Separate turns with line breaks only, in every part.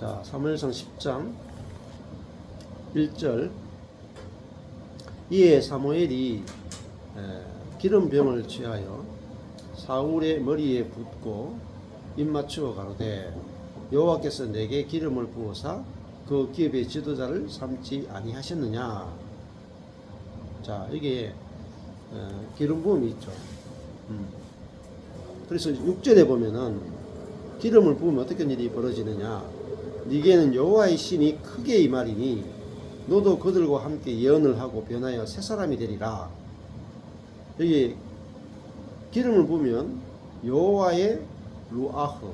자, 사무엘상 10장 1절. 이에 사무엘이 기름병을 취하여 사울의 머리에 붓고 입 맞추어 가로되 여호와께서 내게 기름을 부어사 그 기업의 지도자를 삼지 아니하셨느냐. 자, 이게 기름 부음이 있죠. 그래서 6절에 보면은 기름을 부으면 어떻게 일이 벌어지느냐. 네게는 여호와의 신이 크게 임하리니 너도 그들과 함께 예언을 하고 변하여 새 사람이 되리라. 여기 기름을 부으면 여호와의 루아흐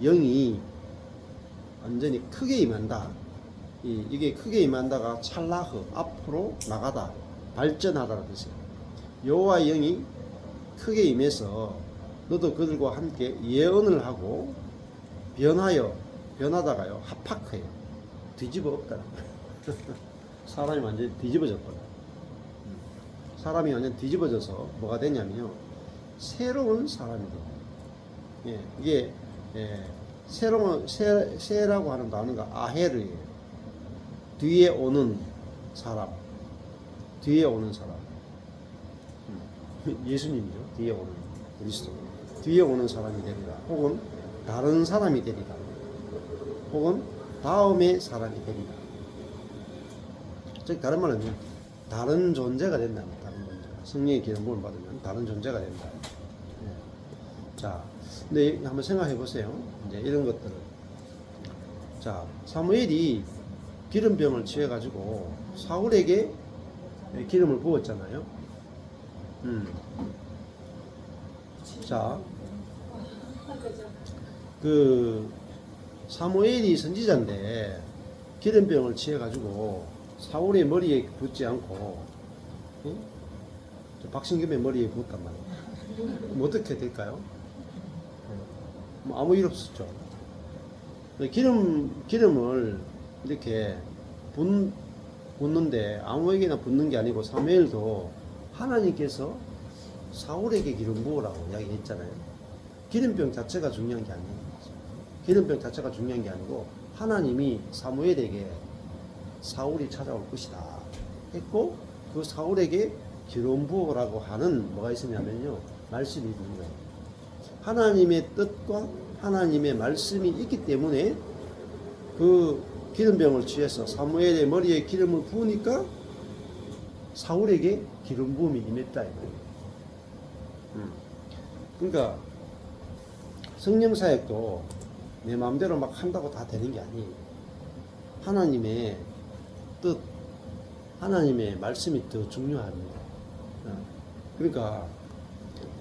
영이 완전히 크게 임한다. 이게 크게 임한다가 찰라흐 앞으로 나가다, 발전하다는 뜻이에요. 여호와의 영이 크게 임해서 너도 그들과 함께 예언을 하고 변하다가요 합학해요. 뒤집어 엎다. 사람이 완전히 뒤집어졌거든. 사람이 완전 뒤집어져서 뭐가 되냐면요, 새로운 사람이 돼요. 이게 새로운 새라고 하는 단어가 아헤르예요. 뒤에 오는 사람. 예수님이죠. 뒤에 오는 그리스도. 뒤에 오는 사람이 되리라. 혹은 다른 사람이 되리라. 혹은 다음의 사람이 되리라. 즉 다른 말은 다른 존재가 된다. 다른 존재가. 성령의 기름 부음을 받으면 다른 존재가 된다. 자, 근데 한번 생각해 보세요. 이제 이런 것들을. 자, 사무엘이 기름병을 취해 가지고 사울에게 기름을 부었잖아요. 자, 그 사무엘이 선지자인데 기름병을 취해 가지고 사울의 머리에 붓지 않고 박신금의 머리에 부었단 말이에요. 그럼 어떻게 될까요? 뭐 아무 일 없었죠. 기름을 이렇게 붓는데 아무에게나 붓는 게 아니고 사무엘도 하나님께서 사울에게 기름 부으라고 이야기했잖아요. 기름병 자체가 중요한 게 아니에요. 기름병 자체가 중요한 게 아니고 하나님이 사무엘에게 사울이 찾아올 것이다 했고, 그 사울에게 기름 부으라고 하는 뭐가 있었냐면요, 말씀이 있는 거예요. 하나님의 뜻과 하나님의 말씀이 있기 때문에 그 기름병을 취해서 사무엘의 머리에 기름을 부으니까 사울에게 기름 부음이 임했다. 그러니까 성령 사역도 내 마음대로 막 한다고 다 되는 게 아니에요. 하나님의 뜻, 하나님의 말씀이 더 중요합니다. 그러니까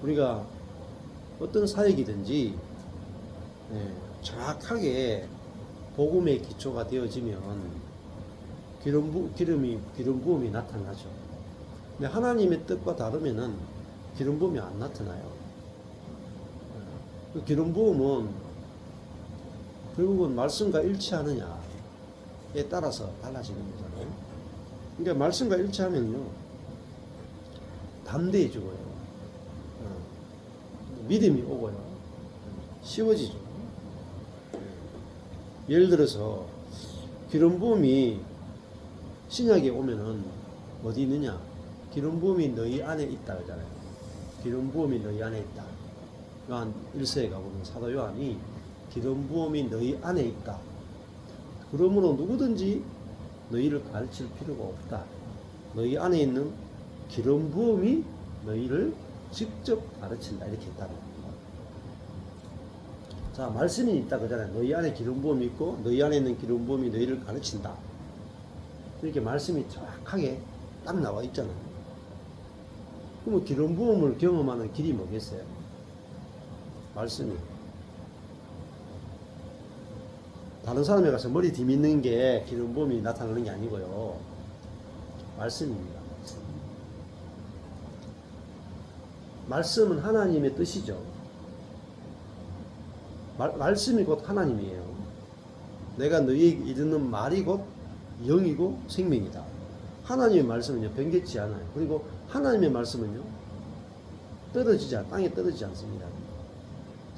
우리가 어떤 사역이든지 정확하게 복음의 기초가 되어지면 기름 부음이 나타나죠. 근데 하나님의 뜻과 다르면은 기름 부음이 안 나타나요. 그 기름 부음은 결국은 말씀과 일치하느냐에 따라서 달라지는 거잖아요. 그러니까 말씀과 일치하면요 담대해지고요, 믿음이 오고요, 쉬워지죠. 예를 들어서 기름 부음이 신약에 오면은 어디 있느냐? 기름 부음이 너희 안에 있다 그러잖아요. 기름 부음이 너희 안에 있다. 요한 1세에 가보면 사도 요한이 기름 부음이 너희 안에 있다. 그러므로 누구든지 너희를 가르칠 필요가 없다. 너희 안에 있는 기름 부음이 너희를 직접 가르친다. 이렇게 했다는 겁니다. 자, 말씀이 있다 그러잖아요. 너희 안에 기름 부음이 있고 너희 안에 있는 기름 부음이 너희를 가르친다. 이렇게 말씀이 정확하게 딱 나와 있잖아요. 그러면 기름 부음을 경험하는 길이 뭐겠어요? 말씀이. 다른 사람에 가서 머리 뒤미는 게 기름 부음이 나타나는 게 아니고요, 말씀입니다. 말씀은 하나님의 뜻이죠. 말씀이 곧 하나님이에요. 내가 너희에게 이르는 말이 곧 영이고 생명이다. 하나님의 말씀은요 변개치 않아요. 그리고 하나님의 말씀은요 땅에 떨어지지 않습니다.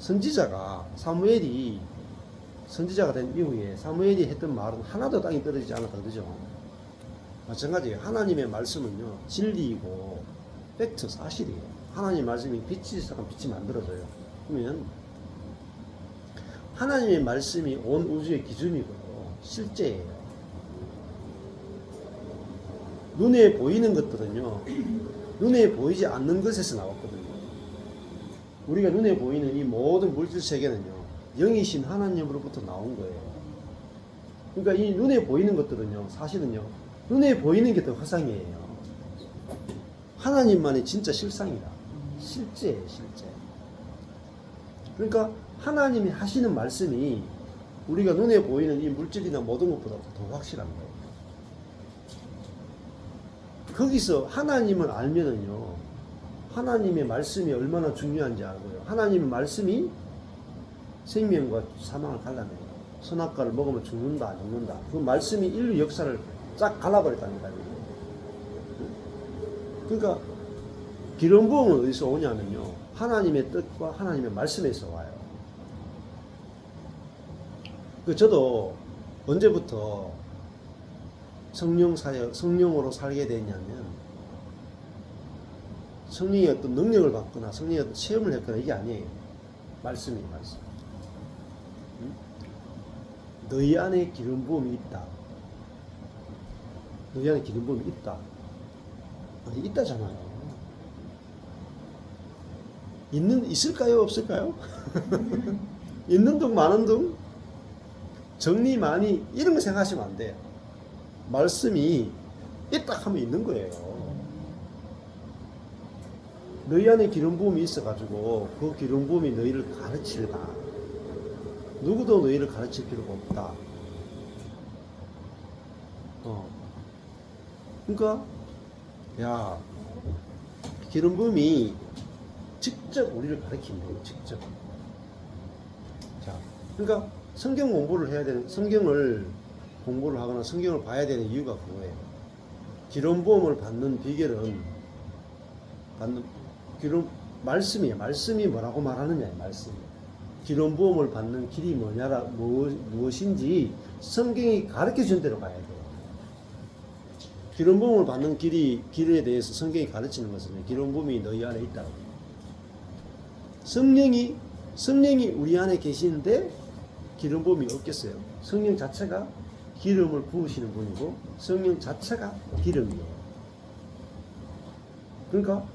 선지자가 사무엘이 선지자가 된 이후에 사무엘이 했던 말은 하나도 땅에 떨어지지 않았다 그러죠. 마찬가지예요. 하나님의 말씀은요, 진리이고 팩트, 사실이에요. 하나님 말씀이 빛이 있어서 빛이 만들어져요. 그러면 하나님의 말씀이 온 우주의 기준이고요, 실제예요. 눈에 보이는 것들은요, 눈에 보이지 않는 것에서 나왔거든요. 우리가 눈에 보이는 이 모든 물질 세계는요, 영이신 하나님으로부터 나온 거예요. 그러니까 이 눈에 보이는 것들은요, 사실은요, 눈에 보이는 게 더 허상이에요. 하나님만이 진짜 실상이다. 실제예요, 실제. 그러니까 하나님이 하시는 말씀이 우리가 눈에 보이는 이 물질이나 모든 것보다 더 확실한 거예요. 거기서 하나님을 알면은요, 하나님의 말씀이 얼마나 중요한지 알고요. 하나님의 말씀이 생명과 사망을 갈라내요. 선악과를 먹으면 죽는다, 안 죽는다. 그 말씀이 인류 역사를 쫙 갈라버렸다니까요. 그러니까 기름 부음은 어디서 오냐면요, 하나님의 뜻과 하나님의 말씀에서 와요. 저도 언제부터 성령으로 살게 됐냐면, 성령의 어떤 능력을 받거나 성령의 어떤 체험을 했거나 이게 아니에요. 말씀이에요, 말씀. 너희 안에 기름 부음이 있다. 너희 안에 기름 부음이 있다. 아니, 있다잖아요. 있을까요? 없을까요? 있는 둥 마는 둥? 정리 많이 이런 거 생각하시면 안 돼요. 말씀이 있다 하면 있는 거예요. 너희 안에 기름 부음이 있어가지고 그 기름 부음이 너희를 가르치다. 누구도 너희를 가르칠 필요가 없다. 그러니까 야, 기름 부음이 직접 우리를 가르친대요. 직접. 자, 그러니까 성경 공부를 해야 되는, 성경을 공부를 하거나 성경을 봐야 되는 이유가 그거예요. 기름 부음을 받는 비결은 말씀이에요. 말씀이 뭐라고 말하느냐예요. 말씀. 기름 부음을 받는 길이 무엇인지 성경이 가르쳐 준 대로 가야 돼요. 기름 부음을 받는 길에 대해서 성경이 가르치는 것은 기름 부음이 너희 안에 있다고. 성령이 우리 안에 계시는데 기름 부음이 없겠어요? 성령 자체가 기름을 부으시는 분이고 성령 자체가 기름이에요. 그러니까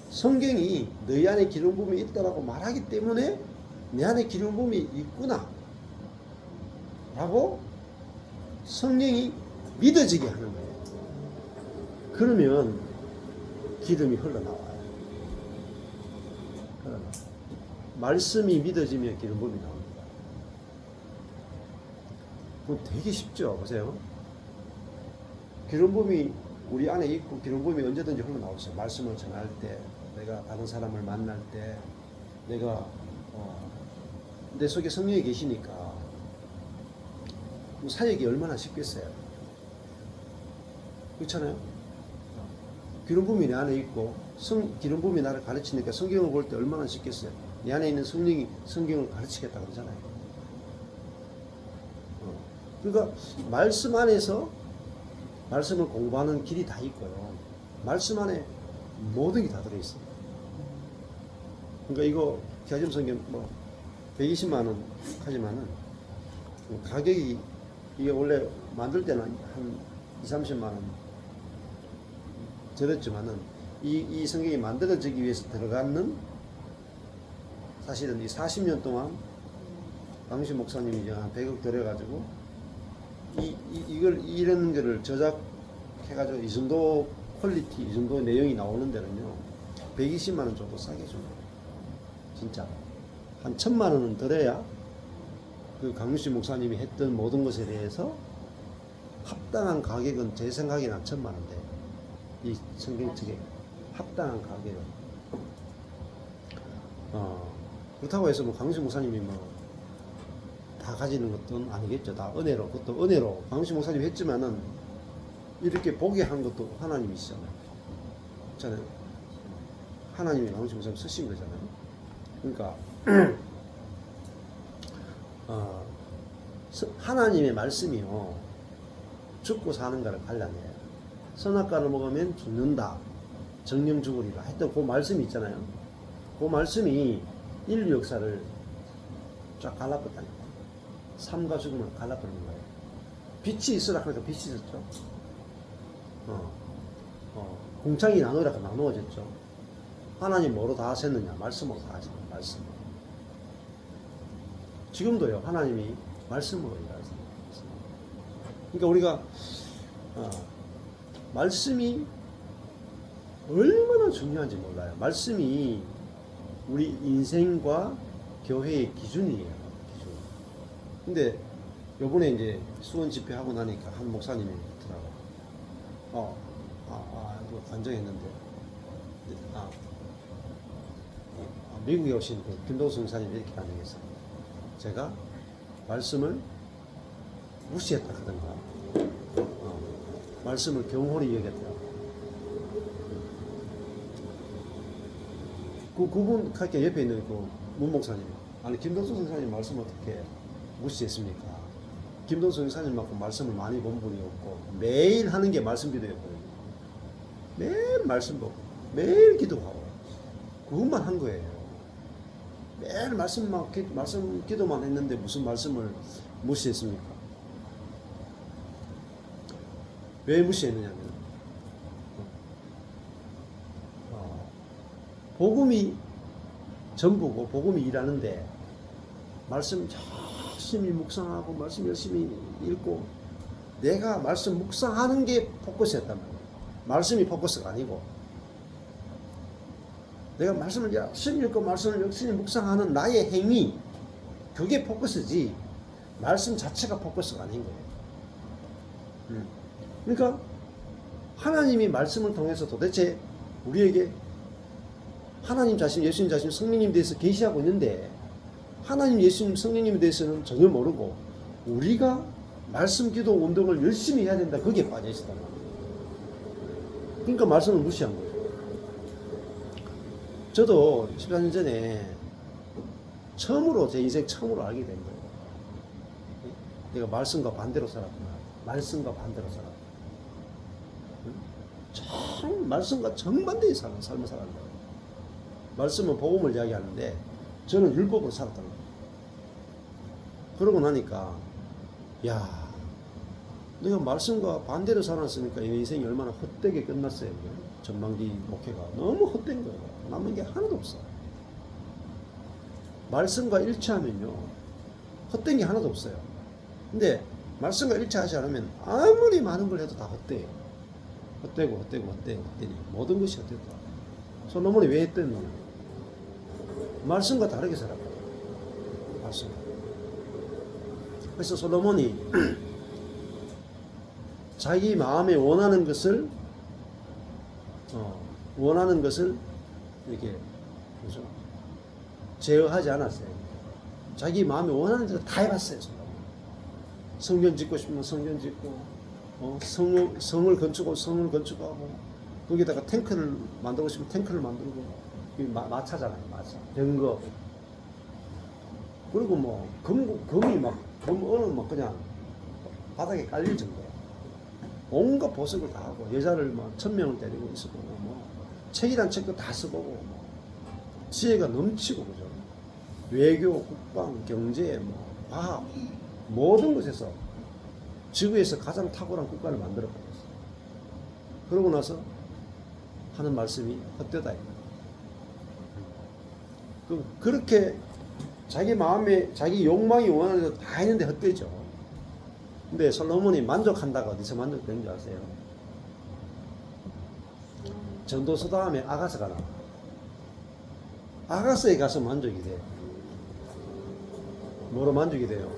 성경이 너희 안에 기름 부음이 있다라고 말하기 때문에 내 안에 기름 부음이 있구나 라고 성령이 믿어지게 하는 거예요. 그러면 기름이 흘러나와요. 말씀이 믿어지면 기름 부음이 나옵니다. 그럼 되게 쉽죠. 보세요. 기름 부음이 우리 안에 있고 기름 부음이 언제든지 흘러나오죠. 말씀을 전할 때, 내가 다른 사람을 만날 때, 내가 내 속에 성령이 계시니까 사역이 얼마나 쉽겠어요. 그렇잖아요. 기름 부음이 내 안에 있고 기름 부음이 나를 가르치니까 성경을 볼 때 얼마나 쉽겠어요. 내 안에 있는 성령이 성경을 가르치겠다 그러잖아요. 그러니까 말씀 안에서 말씀을 공부하는 길이 다 있고요. 말씀 안에 모든 게 다 들어있어요. 그러니까 이거 개점 성경 120만 원 하지만은 가격이 이게 원래 만들 때는 한 2~30만 원 들었지만은 이 성경이 만들어지기 위해서 들어가는 사실은 이 40년 동안 강시 목사님이 이제 한 100억 들여가지고 이런 거를 저작해가지고 이 정도 퀄리티, 이 정도 내용이 나오는 데는요, 120만 원 정도 싸게 줍니다. 진짜. 한 1000만 원은 들어야 그 강시 목사님이 했던 모든 것에 대해서 합당한 가격은 제 생각에는 한 1000만 원 돼요. 이 성경 측에 합당한 가격은. 그렇다고 해서 강시 목사님이 다 가지는 것도 아니겠죠. 다 은혜로, 그것도 은혜로 강시 목사님이 했지만은 이렇게 보게 한 것도 하나님이시잖아요. 그렇잖아요. 하나님이 강시 목사님 쓰신 거잖아요. 그러니까 하나님의 말씀이요, 죽고 사는가를 갈라내요. 선악과를 먹으면 죽는다, 정령 죽으리라 했던 그 말씀이 있잖아요. 그 말씀이 인류 역사를 쫙 갈라버렸다니까. 삶과 죽음을 갈라버리는 거예요. 빛이 있으라 그러니까 빛이 있었죠. 공창이 나누라 그러니까 나누어졌죠. 하나님 뭐로 다 하셨느냐? 말씀으로 다 하셨어요. 말씀. 지금도요, 하나님이 말씀으로 일하세요. 그러니까 우리가 말씀이 얼마나 중요한지 몰라요. 말씀이 우리 인생과 교회의 기준이에요. 기준. 근데 요번에 이제 수원 집회하고 나니까 한 목사님이 있더라고요. 이거 간증했는데, 미국에 오신 그 김동수 목사님이 이렇게 간증했어요. 제가 말씀을 무시했다 하던가, 말씀을 경홀히 여겼다. 그분 할게 옆에 있는 그 문 목사님, 아니 김동수 목사님 말씀 어떻게 무시했습니까? 김동수 목사님만큼 말씀을 많이 본 분이 없고 매일 하는 게 말씀 기도였거든요. 매일 말씀 보고 매일 기도하고 그것만 한 거예요. 매일 말씀 기도만 했는데 무슨 말씀을 무시했습니까? 왜 무시했느냐면 복음이 전부고 복음이 일하는데 말씀 열심히 묵상하고 말씀 열심히 읽고 내가 말씀 묵상하는 게 포커스였단 말이에요. 말씀이 포커스가 아니고 내가 말씀을 열심히 읽고 말씀을 열심히 묵상하는 나의 행위, 그게 포커스지 말씀 자체가 포커스가 아닌 거예요. 그러니까 하나님이 말씀을 통해서 도대체 우리에게 하나님 자신, 예수님 자신, 성령님에 대해서 계시하고 있는데 하나님, 예수님, 성령님에 대해서는 전혀 모르고 우리가 말씀 기도 운동을 열심히 해야 된다, 거기에 빠져 있었단 말이에요. 그러니까 말씀을 무시한 거예요. 저도 14년 전에 처음으로 제 인생 처음으로 알게 된 거예요. 내가 말씀과 반대로 살았구나. 말씀과 반대로 살았구나. 참 말씀과 정반대의 삶을 살았는 거예요. 말씀은 복음을 이야기하는데 저는 율법으로 살았던 거예요. 그러고 나니까 야, 내가 말씀과 반대로 살았으니까 이 인생이 얼마나 헛되게 끝났어요. 전망기 목회가 너무 헛된 거예요. 남는 게 하나도 없어. 말씀과 일치하면요 헛된 게 하나도 없어요. 근데 말씀과 일치하지 않으면 아무리 많은 걸 해도 다 헛돼요. 헛되고 모든 것이 헛되다. 솔로몬이 왜 했던 거냐? 말씀과 다르게 살았거든요. 말씀. 그래서 솔로몬이 자기 마음에 원하는 것을 이렇게 그죠? 제어하지 않았어요. 자기 마음에 원하는 대로 다 해봤어요. 성전 짓고 싶으면 성전 짓고, 성을 건축하고, 거기다가 탱크를 만들고 싶으면 탱크를 만들고, 마차잖아요, 마차. 병거. 그리고 뭐 금이 막 그냥 바닥에 깔릴 정도야. 온갖 보석을 다 하고 여자를 막 1000명을 데리고 있어보고 뭐 책이란 책도 다 써보고 뭐 지혜가 넘치고 그죠. 외교, 국방, 경제, 뭐 과학 모든 것에서 지구에서 가장 탁월한 국가를 만들어 버렸어. 그러고 나서 하는 말씀이 헛되다. 그렇게 자기 마음에 자기 욕망이 원하는 대로 다 했는데 헛되죠. 근데 솔로몬이 만족한다고 어디서 만족되는 줄 아세요? 전도서 다음에 아가서가 나와. 아가서에 가서 만족이 돼요. 뭐로 만족이 돼요?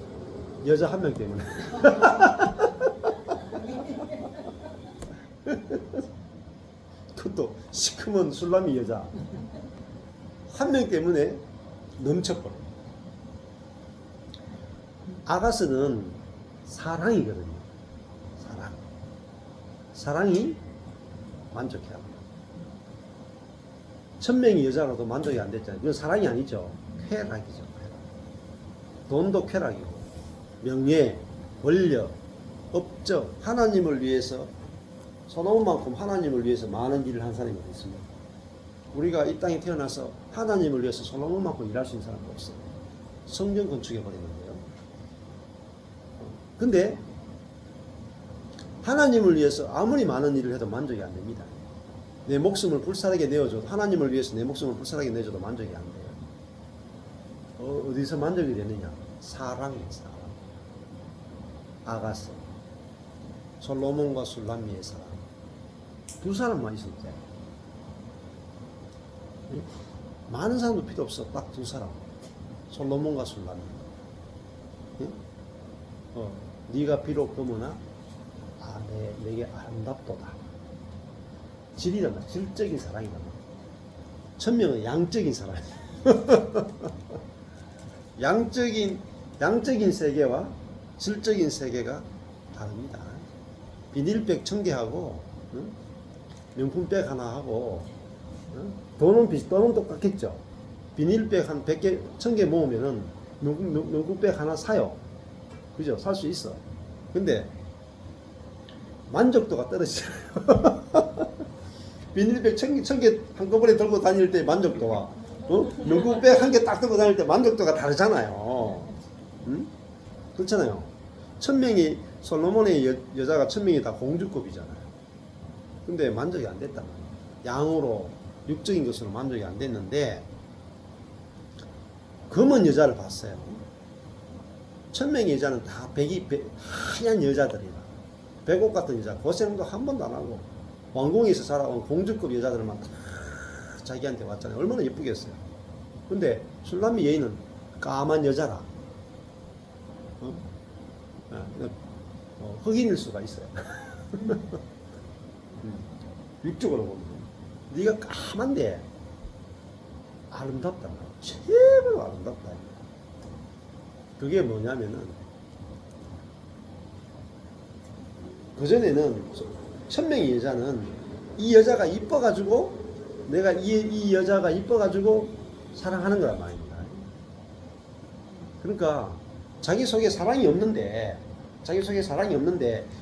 여자 한 명 때문에. 그것도 시커먼 술람이 여자 한 명 때문에 넘쳐버려. 아가서는 사랑이거든요. 사랑이 만족해야 합니다. 1000명이 여자라도 만족이 안 됐잖아요. 이건 사랑이 아니죠. 쾌락이죠. 돈도 쾌락이고 명예, 권력, 업적, 하나님을 위해서 솔로몬만큼 하나님을 위해서 많은 일을 한 사람이 어디 있습니까? 우리가 이 땅에 태어나서 하나님을 위해서 솔로몬만큼 일할 수 있는 사람도 없어요. 성전 건축해 버리는데요. 근데 하나님을 위해서 아무리 많은 일을 해도 만족이 안 됩니다. 내 목숨을 불사르게 내어줘도, 하나님을 위해서 내 목숨을 불사르게 내줘도 만족이 안 돼요. 어디서 만족이 되느냐? 사랑이에요, 사랑. 아가서. 솔로몬과 술람미의 사랑. 두 사람만 있을 때. 많은 사람도 필요 없어. 딱 두 사람. 솔로몬과 술람미. 네가 비록 검으나 내게 아름답도다. 질이란 말, 질적인 사랑이란 말. 천명은 양적인 사랑. 양적인 세계와 질적인 세계가 다릅니다. 비닐백 1000개하고 명품백 하나 하고 돈은 똑같겠죠. 비닐백 한 100개, 1000개 모으면은 명품백 하나 사요. 그죠? 살 수 있어. 근데 만족도가 떨어지잖아요. 비닐백 1000개 한꺼번에 들고 다닐 때 만족도와 명품백 한 개 딱 들고 다닐 때 만족도가 다르잖아요. 그렇잖아요. 1000명이 솔로몬의 여자가 1000명이 다 공주급이잖아요. 근데 만족이 안 됐단 말이에요. 양으로 육적인 것으로 만족이 안 됐는데 검은 여자를 봤어요. 1000명의 여자는 다 하얀 여자들이라. 백옥 같은 여자, 고생도 한 번도 안 하고 왕궁에서 살아온 공주급 여자들만 다 자기한테 왔잖아요. 얼마나 예쁘겠어요. 근데 술람미 여인은 까만 여자라. 흑인일 수가 있어요. 육적으로 보면 네가 까만데 아름답다. 최고로 아름답다. 그게 뭐냐면은 그전에는 1000명의 여자는 이 여자가 이뻐가지고 내가 이 여자가 이뻐가지고 사랑하는 거란 말입니다. 그러니까 자기 속에 사랑이 없는데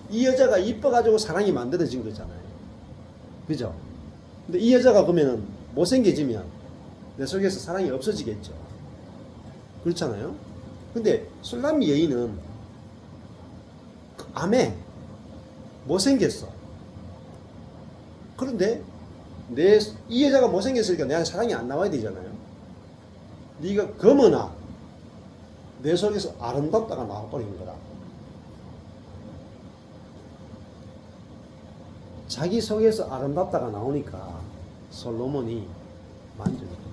이 여자가 이뻐가지고 사랑이 만들어진 거잖아요. 그죠? 근데 이 여자가 그러면은 못생겨지면 내 속에서 사랑이 없어지겠죠. 그렇잖아요. 근데 술람미 여인은 암에 못생겼어. 그런데 이 여자가 못생겼으니까 내한테 사랑이 안 나와야 되잖아요. 네가 검으나 내 속에서 아름답다가 나와버린 거다. 자기 속에서 아름답다가 나오니까 솔로몬이 만족이 됩니다.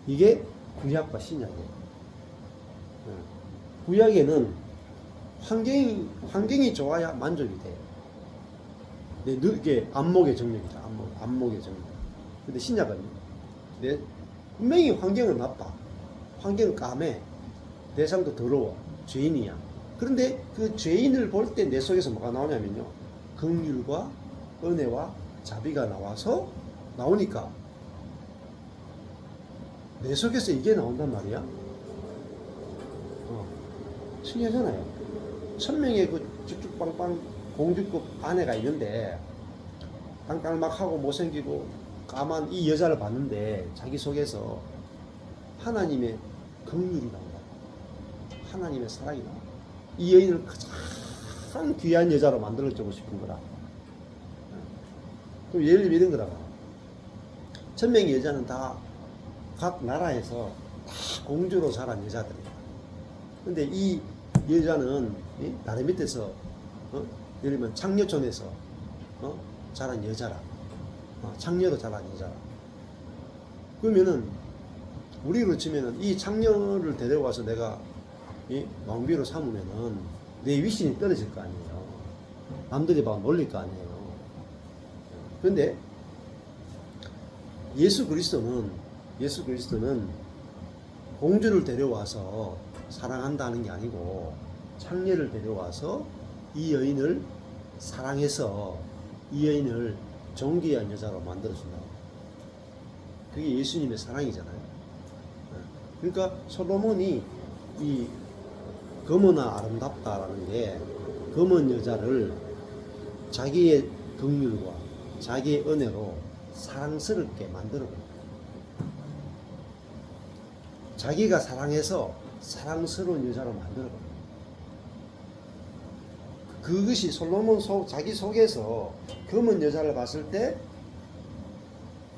이게 구약과 신약이에요. 구약에는 환경이 좋아야 만족이 돼요. 이게 안목의 정력이죠. 안목의 정력. 근데 신약은요, 분명히 환경은 나빠. 환경은 까매. 대상도 더러워. 죄인이야. 그런데 그 죄인을 볼 때 내 속에서 뭐가 나오냐면요, 긍휼과 은혜와 자비가 나오니까 내 속에서 이게 나온단 말이야. 신기하잖아요. 1000명의 그 쭉쭉빵빵 공주급 아내가 있는데 땅딸막하고 못생기고 까만 이 여자를 봤는데 자기 속에서 하나님의 긍휼이 나온다. 하나님의 사랑이 나온다. 이 여인을 가장 귀한 여자로 만들어주고 싶은 거라. 그럼 예를 들면 이런 거라. 1000명의 여자는 다 각 나라에서 다 공주로 자란 여자들이야. 근데 이 여자는 다리 밑에서 예를 들면 창녀촌에서 자란 여자라. 창녀로 자란 여자라. 그러면은 우리로 치면은 이 창녀를 데려와서 내가 왕비로 삼으면은 내 위신이 떨어질 거 아니에요. 남들이 막 놀릴 거 아니에요. 그런데 예수 그리스도는 공주를 데려와서 사랑한다는 게 아니고 창녀를 데려와서 이 여인을 사랑해서 이 여인을 존귀한 여자로 만들어준다. 그게 예수님의 사랑이잖아요. 그러니까 솔로몬이 이 검으나 아름답다라는 게 검은 여자를 자기의 긍휼과 자기의 은혜로 사랑스럽게 만들어버려요. 자기가 사랑해서 사랑스러운 여자로 만들어버려요. 그것이 솔로몬 자기 속에서 검은 여자를 봤을 때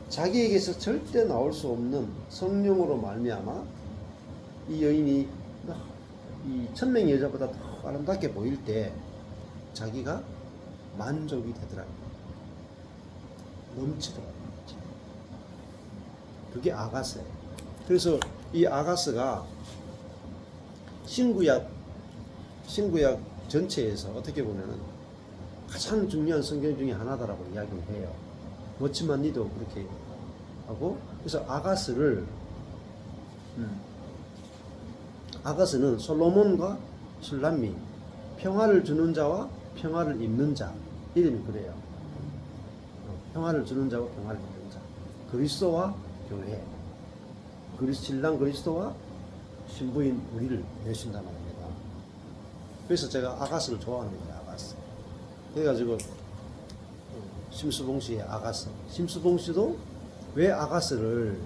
자기에게서 절대 나올 수 없는 성령으로 말미암아 이 여인이 이 천명의 여자보다 더 아름답게 보일 때 자기가 만족이 되더라고요. 넘치더라고요. 그게 아가스예요. 그래서 이 아가스가 신구약 전체에서 어떻게 보면은 가장 중요한 성경 중에 하나다라고 이야기를 해요. 멋지만 니도 그렇게 하고, 그래서 아가스는 솔로몬과 술람미, 평화를 주는 자와 평화를 입는 자, 이름이 그래요. 평화를 주는 자와 평화를 입는 자, 그리스도와 교회, 신랑 그리스도와 신부인 우리를 내신단 말입니다. 그래서 제가 아가스를 좋아하는 거예요. 아가스. 그래가지고 심수봉 씨의 아가스, 심수봉 씨도 왜 아가스를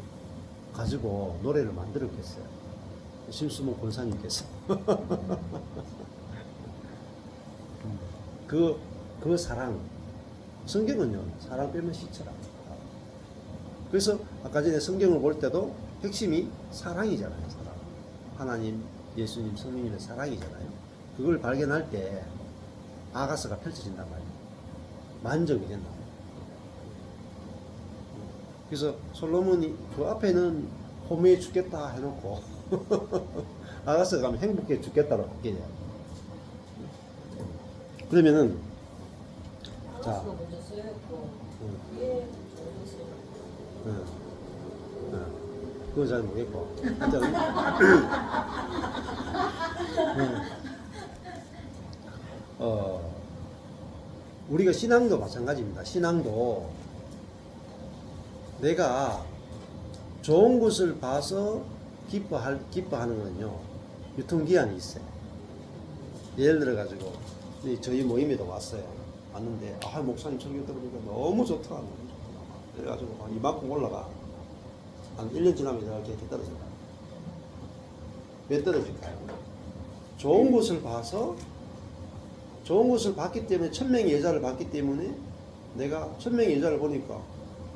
가지고 노래를 만들었겠어요? 심수봉 권사님께서 그 사랑, 성경은요 사랑 빼면 시체라. 그래서 아까 전에 성경을 볼 때도 핵심이 사랑이잖아요. 사랑. 하나님, 예수님, 성령님의 사랑이잖아요. 그걸 발견할 때 아가스가 펼쳐진단 말이에요. 만족이 된다. 그래서 솔로몬이 그 앞에는 호미해 죽겠다 해놓고 아가스가 가면 행복해 죽겠다로 바뀌어요. 그러면은 자, 그거 잘 모르겠고 우리가 신앙도 마찬가지입니다. 신앙도 내가 좋은 것을 봐서 기뻐하는 거는요 유통기한이 있어요. 예를 들어가지고 저희 모임에도 왔는데 목사님 설교 들으니까 너무 좋더라. 그래가지고 이만큼 올라가. 한 1년 지나면 이렇게 떨어진다. 왜 떨어질까요? 좋은 것을 봐서, 좋은 것을 봤기 때문에, 천명의 여자를 봤기 때문에 내가 천명의 여자를 보니까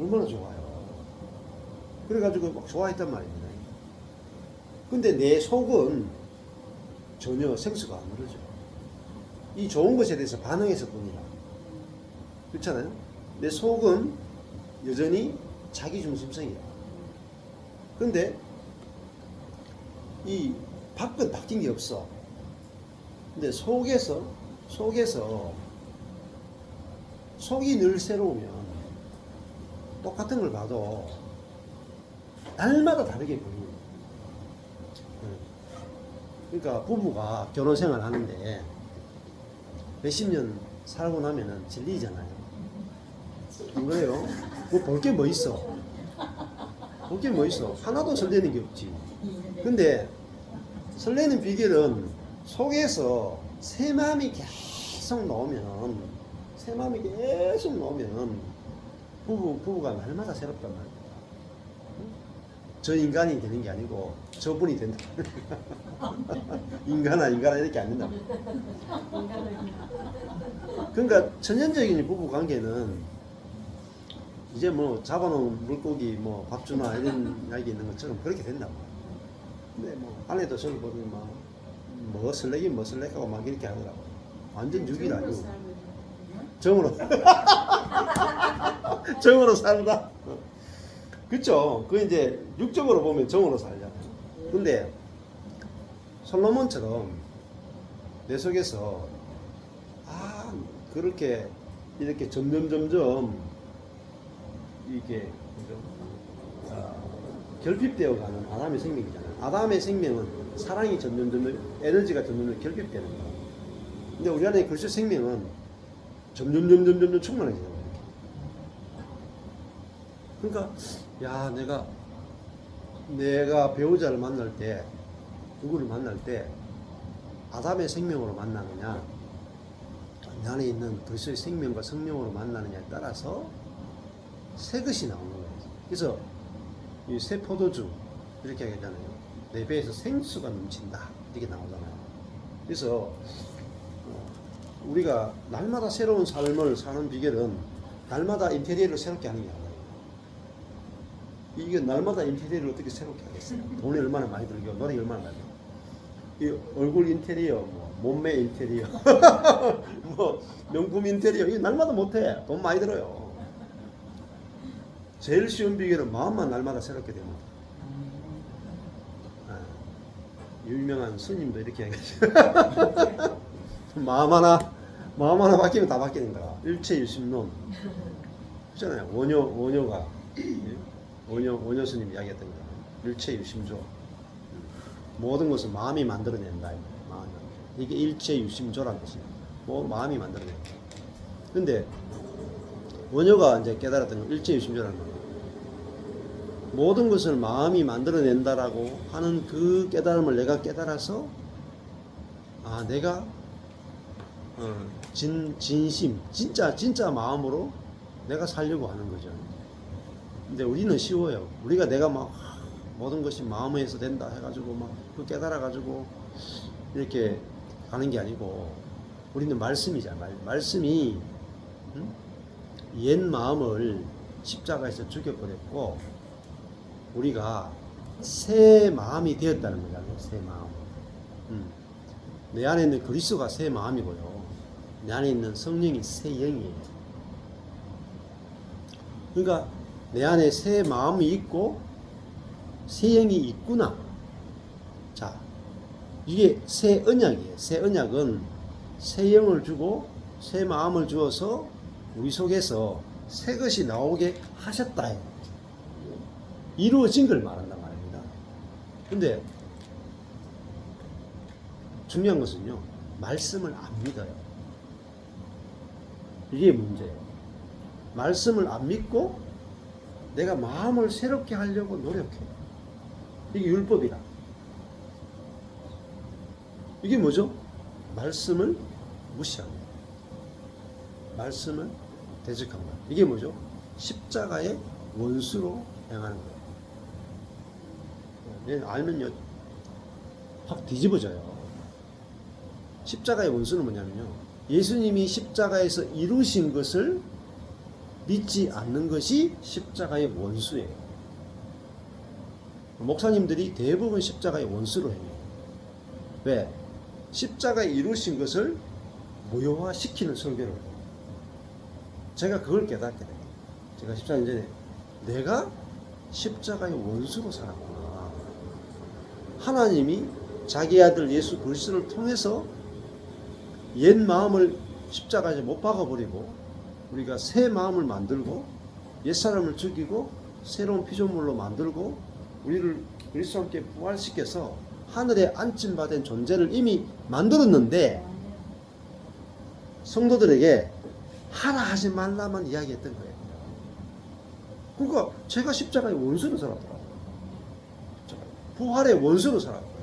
얼마나 좋아요. 그래가지고 막 좋아했단 말입니다. 근데 내 속은 전혀 생수가 안 흐르죠. 이 좋은 것에 대해서 반응했을 뿐이라. 그렇잖아요? 내 속은 여전히 자기 중심성이야. 근데 이 밖은 바뀐 게 없어. 근데 속에서 속이 늘 새로우면 똑같은 걸 봐도 날마다 다르게 보여요. 그러니까 부부가 결혼 생활 하는데 몇십 년 살고 나면은 질리잖아요. 안 그래요? 뭐 볼 게 뭐 있어? 볼 게 뭐 있어? 하나도 설레는 게 없지. 근데 설레는 비결은 속에서 새 마음이 계속 나오면 부부가 날마다 새롭단 말이야. 저 인간이 되는 게 아니고 저분이 된다. 인간아 이렇게 안 된다. 그러니까 천연적인 부부 관계는 이제 뭐 잡아놓은 물고기 뭐 밥 주나 이런 이야기 있는 것처럼 그렇게 된다. 근데 뭐 아내도 저를 보더니 뭐 설레긴 뭐 설레가고 막 이렇게 하더라고. 완전 육이라 육. 정으로 정으로 살다. 그쵸? 그 이제 육적으로 보면 정으로 살잖아요. 근데 솔로몬처럼 내 속에서 그렇게 이렇게 점점 이게 결핍되어가는 아담의 생명이잖아요. 아담의 생명은 사랑이 점점 에너지가 점점 결핍되는 거예요. 근데 우리 안에 그리스도 생명은 점점 충만해지는 거예요. 그러니까 내가 내가 배우자를 만날 때, 누구를 만날 때 아담의 생명으로 만나느냐, 내 안에 있는 그리스도의 생명과 성령으로 만나느냐에 따라서 새 것이 나오는 거예요. 그래서 이 새 포도주 이렇게 하잖아요. 내 배에서 생수가 넘친다 이렇게 나오잖아요. 그래서 우리가 날마다 새로운 삶을 사는 비결은 날마다 인테리어를 새롭게 하는 게 아니에요. 이게 날마다 인테리어를 어떻게 새롭게 하겠어요? 돈이 얼마나 많이 들고 노력이 얼마나 많이 들고 이 얼굴 인테리어, 뭐 몸매 인테리어, 뭐 명품 인테리어 이게 날마다 못해. 돈 많이 들어요. 제일 쉬운 비결은 마음만 날마다 새롭게 됩니다. 유명한 스님도 이렇게 얘기하죠. 마음 하나 바뀌면 다 바뀌는 거야. 일체일심론. 그렇잖아요. 원효가 원효 스님 이야기했던 거야. 일체유심조. 모든 것을 마음이 만들어낸다. 이게 일체유심조라는 것이야. 뭐 마음이 만들어낸다. 근데 원효가 이제 깨달았던 건 일체유심조라는 거야. 모든 것을 마음이 만들어낸다라고 하는 그 깨달음을 내가 깨달아서 내가 진심 진짜 마음으로 내가 살려고 하는 거죠. 근데 우리는 쉬워요. 우리가 내가 막 모든 것이 마음에서 된다 해가지고 막 그 깨달아가지고 이렇게 가는 게 아니고 우리는 말씀이잖아. 말씀이 옛 마음을 십자가에서 죽여버렸고 우리가 새 마음이 되었다는 거잖아요. 새 마음. 내 안에 있는 그리스도가 새 마음이고요. 내 안에 있는 성령이 새 영이에요. 그러니까 내 안에 새 마음이 있고 새 영이 있구나. 자, 이게 새 언약이에요. 새 언약은 새 영을 주고 새 마음을 주어서 우리 속에서 새 것이 나오게 하셨다. 이루어진 걸 말한단 말입니다. 근데 중요한 것은요, 말씀을 안 믿어요. 이게 문제예요. 말씀을 안 믿고 내가 마음을 새롭게 하려고 노력해요. 이게 율법이다. 이게 뭐죠? 말씀을 무시하는 거예요. 말씀을 대적한 거예요. 이게 뭐죠? 십자가의 원수로 행하는 거예요. 알면요, 확 뒤집어져요. 십자가의 원수는 뭐냐면요, 예수님이 십자가에서 이루신 것을 믿지 않는 것이 십자가의 원수예요. 목사님들이 대부분 십자가의 원수로 해요. 왜? 십자가에 이루신 것을 무효화시키는 설교를 해요. 제가 그걸 깨닫게 돼요. 제가 14년 전에 내가 십자가의 원수로 살았구나. 하나님이 자기 아들 예수 그리스도를 통해서 옛 마음을 십자가에 못 박아버리고 우리가 새 마음을 만들고 옛사람을 죽이고 새로운 피조물로 만들고 우리를 그리스도와 함께 부활시켜서 하늘에 안침받은 존재를 이미 만들었는데 성도들에게 하라 하지 말라만 이야기했던 거예요. 그러니까 제가 십자가의 원수로 살았더라고요. 부활의 원수로 살았고요.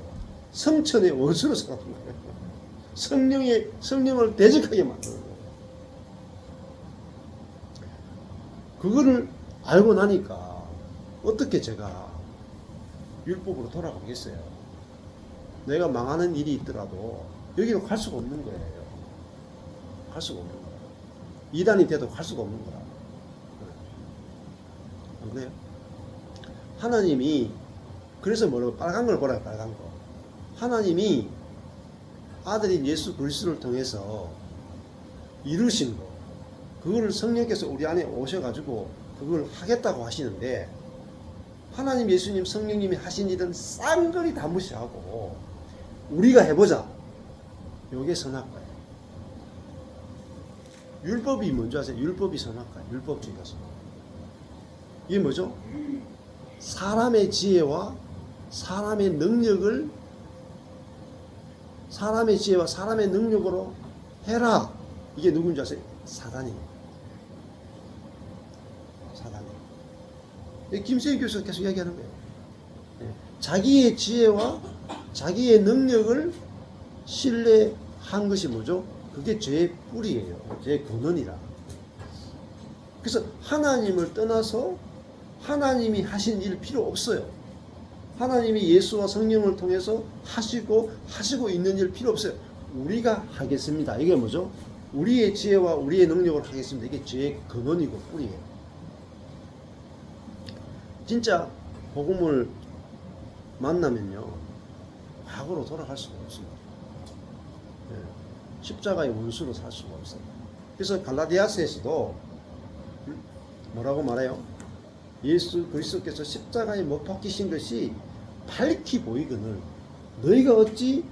성천의 원수로 살았던 거예요. 성령을 대적하게 만드는 거예요. 그거를 알고 나니까 어떻게 제가 율법으로 돌아가겠어요. 내가 망하는 일이 있더라도 여기로 갈 수가 없는 거예요. 갈 수가 없는 거야. 이단이 돼도 갈 수가 없는 거야. 안 그래요? 하나님이 그래서 뭐라고 빨간 걸 보라요. 빨간 거. 하나님이 아들인 예수 그리스도를 통해서 이루신 거, 그거를 성령께서 우리 안에 오셔가지고 그걸 하겠다고 하시는데 하나님, 예수님, 성령님이 하신 일은 쌍거리 다 무시하고 우리가 해보자. 요게 선악과예요. 율법이 뭔지 아세요? 율법이 선악과예요. 율법주의가 선악과. 이게 뭐죠? 사람의 지혜와 사람의 능력을 사람의 지혜와 사람의 능력으로 해라. 이게 누군지 아세요? 사단이에요. 사단이에요. 김세희 교수가 계속 얘기하는 거예요. 자기의 지혜와 자기의 능력을 신뢰한 것이 뭐죠? 그게 죄의 뿌리예요. 죄의 근원이라. 그래서 하나님을 떠나서 하나님이 하신 일 필요 없어요. 하나님이 예수와 성령을 통해서 하시고 있는 일 필요 없어요. 우리가 하겠습니다. 이게 뭐죠? 우리의 지혜와 우리의 능력을 하겠습니다. 이게 죄의 근원이고 뿌리예요. 진짜 복음을 만나면요, 과거로 돌아갈 수가 없습니다. 십자가의 원수로 살 수가 없어요. 그래서 갈라디아서에서도 뭐라고 말해요? 예수 그리스도께서 십자가에 못 박히신 것이 밝히 보이거늘 너희가 어찌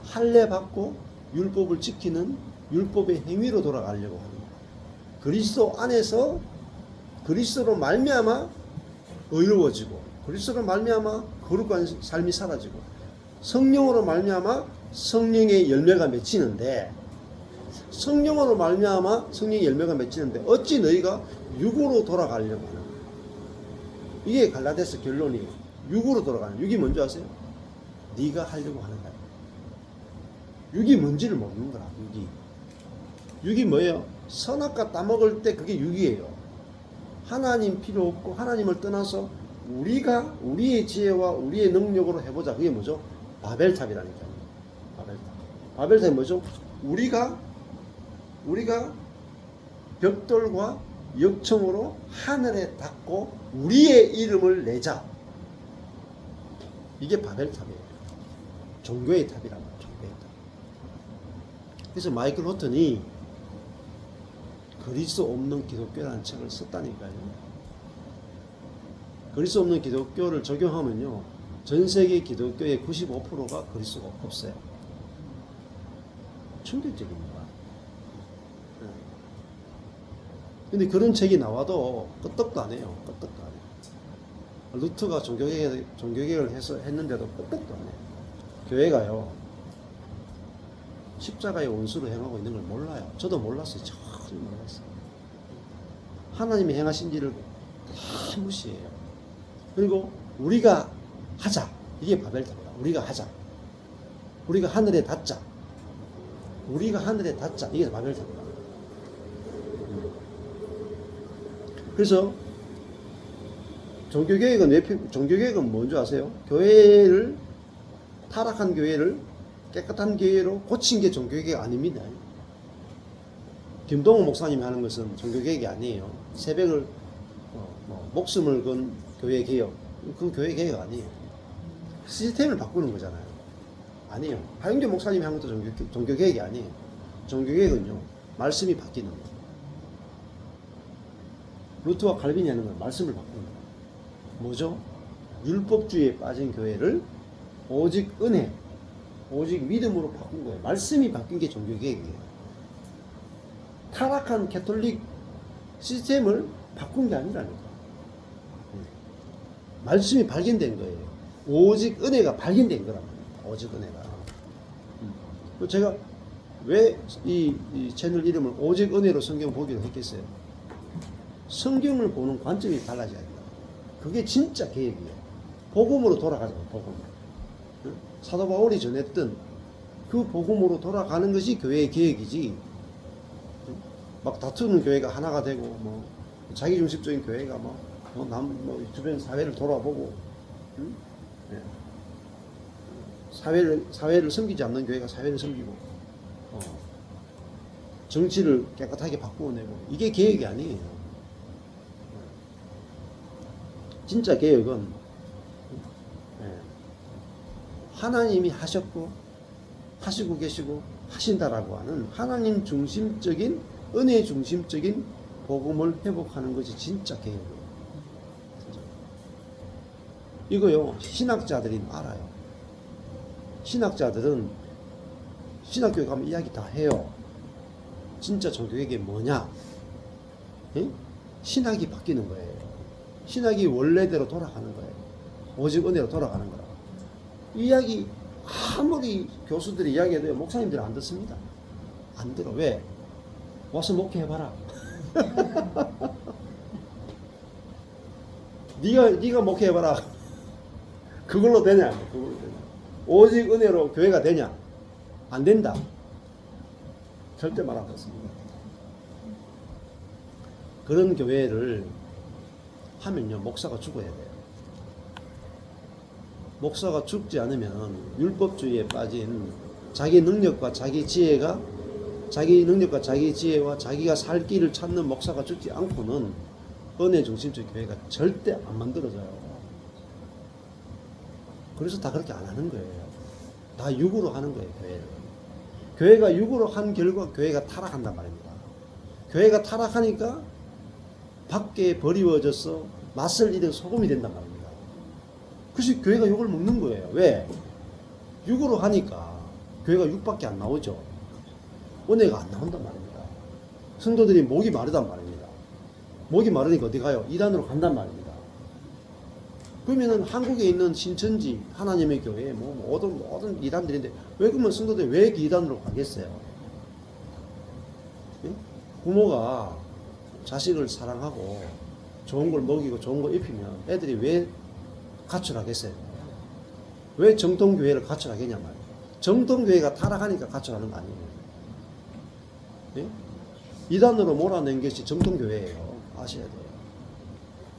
할례 받고 율법을 지키는 율법의 행위로 돌아가려고 하느냐. 그리스도 안에서 그리스도로 말미암아 의로워지고 그리스도로 말미암아 거룩한 삶이 사라지고 성령으로 말미암아 성령의 열매가 맺히는데 성령으로 말미암아 성령의 열매가 맺히는데 어찌 너희가 육으로 돌아가려고 하나. 이게 갈라디아서 결론이에요. 육으로 돌아가는. 육이 뭔지 아세요? 네가 하려고 하는 거야. 육이 뭔지를 모르는 거라. 육이 뭐예요? 선악과 따먹을 때 그게 육이에요. 하나님 필요 없고 하나님을 떠나서 우리가 우리의 지혜와 우리의 능력으로 해보자. 그게 뭐죠? 바벨탑이라니까요. 바벨탑이 뭐죠? 우리가 벽돌과 역청으로 하늘에 닿고 우리의 이름을 내자. 이게 바벨탑이에요. 종교의 탑이란 말이에요. 종교의 탑. 그래서 마이클 호튼이 그리스도 없는 기독교라는 책을 썼다니까요. 그리스도 없는 기독교를 적용하면요, 전 세계 기독교의 95%가 그리스도가 없어요. 충격적입니다. 근데 그런 책이 나와도 끄떡도 안 해요. 끄떡도 안 해요. 루트가 종교개혁을 했는데도 끄떡도 안 해요. 교회가요, 십자가의 원수로 행하고 있는 걸 몰라요. 저도 몰랐어요. 전혀 몰랐어요. 하나님이 행하신 일을 다 무시해요. 그리고 우리가 하자. 이게 바벨탑이다. 우리가 하자. 우리가 하늘에 닿자. 우리가 하늘에 닿자. 이게 바벨탑이다. 그래서 종교개혁은 뭔지 아세요? 교회를, 타락한 교회를 깨끗한 교회로 고친 게 종교개혁 아닙니다. 김동호 목사님이 하는 것은 종교개혁이 아니에요. 새벽을 목숨을 건 교회 개혁, 그건 교회 개혁 아니에요. 시스템을 바꾸는 거잖아요. 아니에요. 하영교 목사님이 한 것도 종교개혁이 아니에요. 종교개혁은요, 말씀이 바뀌는 거예요. 루트와 칼빈이 하는 건 말씀을 바꾸는 거예요. 뭐죠? 율법주의에 빠진 교회를 오직 은혜, 오직 믿음으로 바꾼 거예요. 말씀이 바뀐 게 종교개혁이에요. 타락한 캐톨릭 시스템을 바꾼 게 아니라니까. 말씀이 발견된 거예요. 오직 은혜가 발견된 거란 말이에요. 오직 은혜가. 제가 왜 이 채널 이름을 오직 은혜로 성경 보기로 했겠어요? 성경을 보는 관점이 달라져야 된다. 그게 진짜 개혁이에요. 복음으로 돌아가잖아요. 복음. 사도 바울이 전했던 그 복음으로 돌아가는 것이 교회의 개혁이지. 막 다투는 교회가 하나가 되고, 뭐 자기중심적인 교회가 주변 사회를 돌아보고, 사회를 섬기지 않는 교회가 사회를 섬기고, 정치를 깨끗하게 바꾸어내고, 이게 개혁이 아니에요. 진짜 개혁은 하나님이 하셨고 하시고 계시고 하신다라고 하는 하나님 중심적인, 은혜 중심적인 복음을 회복하는 것이 진짜 개혁이에요. 이거요, 신학자들이 알아요. 신학자들은 신학교에 가면 이야기 다 해요. 진짜 종교개혁이 뭐냐? 신학이 바뀌는 거예요. 신학이 원래대로 돌아가는 거예요. 오직 은혜로 돌아가는 거라. 이 이야기 아무리 교수들이 이야기해도 목사님들은 안 듣습니다. 안 들어. 왜? 와서 목회해봐라. 네가 목회해봐라. 그걸로 되냐? 그걸로 되냐? 오직 은혜로 교회가 되냐? 안 된다. 절대 말 안 듣습니다. 그런 교회를 하면요, 목사가 죽어야 돼요. 목사가 죽지 않으면 율법주의에 빠진 자기 능력과 자기 지혜와 자기가 살 길을 찾는 목사가 죽지 않고는 은혜 중심적 교회가 절대 안 만들어져요. 그래서 다 그렇게 안 하는 거예요. 다 육으로 하는 거예요, 교회를. 교회가 육으로 한 결과 교회가 타락한단 말입니다. 교회가 타락하니까 밖에 버리워져서 맛을 잃은 소금이 된단 말입니다. 그래서 교회가 욕을 먹는 거예요. 왜? 육으로 하니까 교회가 육밖에 안 나오죠. 은혜가 안 나온단 말입니다. 성도들이 목이 마르단 말입니다. 목이 마르니까 어디 가요? 이단으로 간단 말입니다. 그러면은 한국에 있는 신천지 하나님의 교회 모든 이단들인데 왜 그러면 성도들이 왜 이단으로 가겠어요? 예? 부모가 자식을 사랑하고 좋은 걸 먹이고 좋은 걸 입히면 애들이 왜 가출하겠어요? 왜 정통교회를 가출하겠냐 말이에요. 정통교회가 타락하니까 가출하는 거 아니에요. 예? 이단으로 몰아낸 것이 정통교회예요. 아셔야 돼요.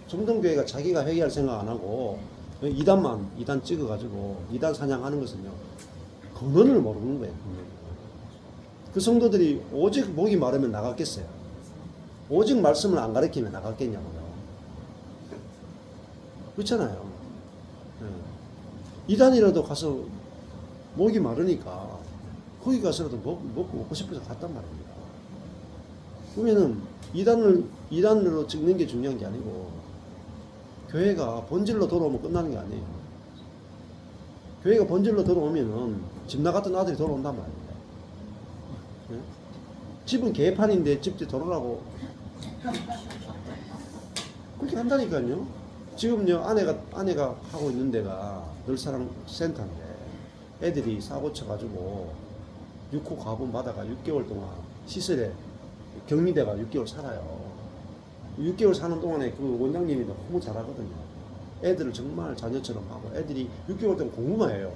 정통교회가 자기가 회개할 생각 안 하고 이단 찍어가지고 이단 사냥하는 것은요, 근원을 모르는 거예요. 그 성도들이 오직 목이 마르면 나갔겠어요? 오직 말씀을 안 가르치면 나갔겠냐고요. 그렇잖아요. 이단이라도 가서 목이 마르니까 거기 가서라도 먹고 싶어서 갔단 말입니다. 그러면은 이단으로 찍는 게 중요한 게 아니고 교회가 본질로 돌아오면 끝나는 게 아니에요. 교회가 본질로 돌아오면은 집 나갔던 아들이 돌아온단 말입니다. 네? 집은 개판인데 집들 돌아오라고 그렇게 한다니까요. 지금요, 아내가 하고 있는 데가 늘사랑 센터인데 애들이 사고 쳐가지고 6호 가본 받아가 6개월 동안 시설에 격리대가 6개월 살아요. 6개월 사는 동안에 그 원장님이 너무 잘하거든요. 애들을 정말 자녀처럼 하고 애들이 6개월 동안 공부만 해요.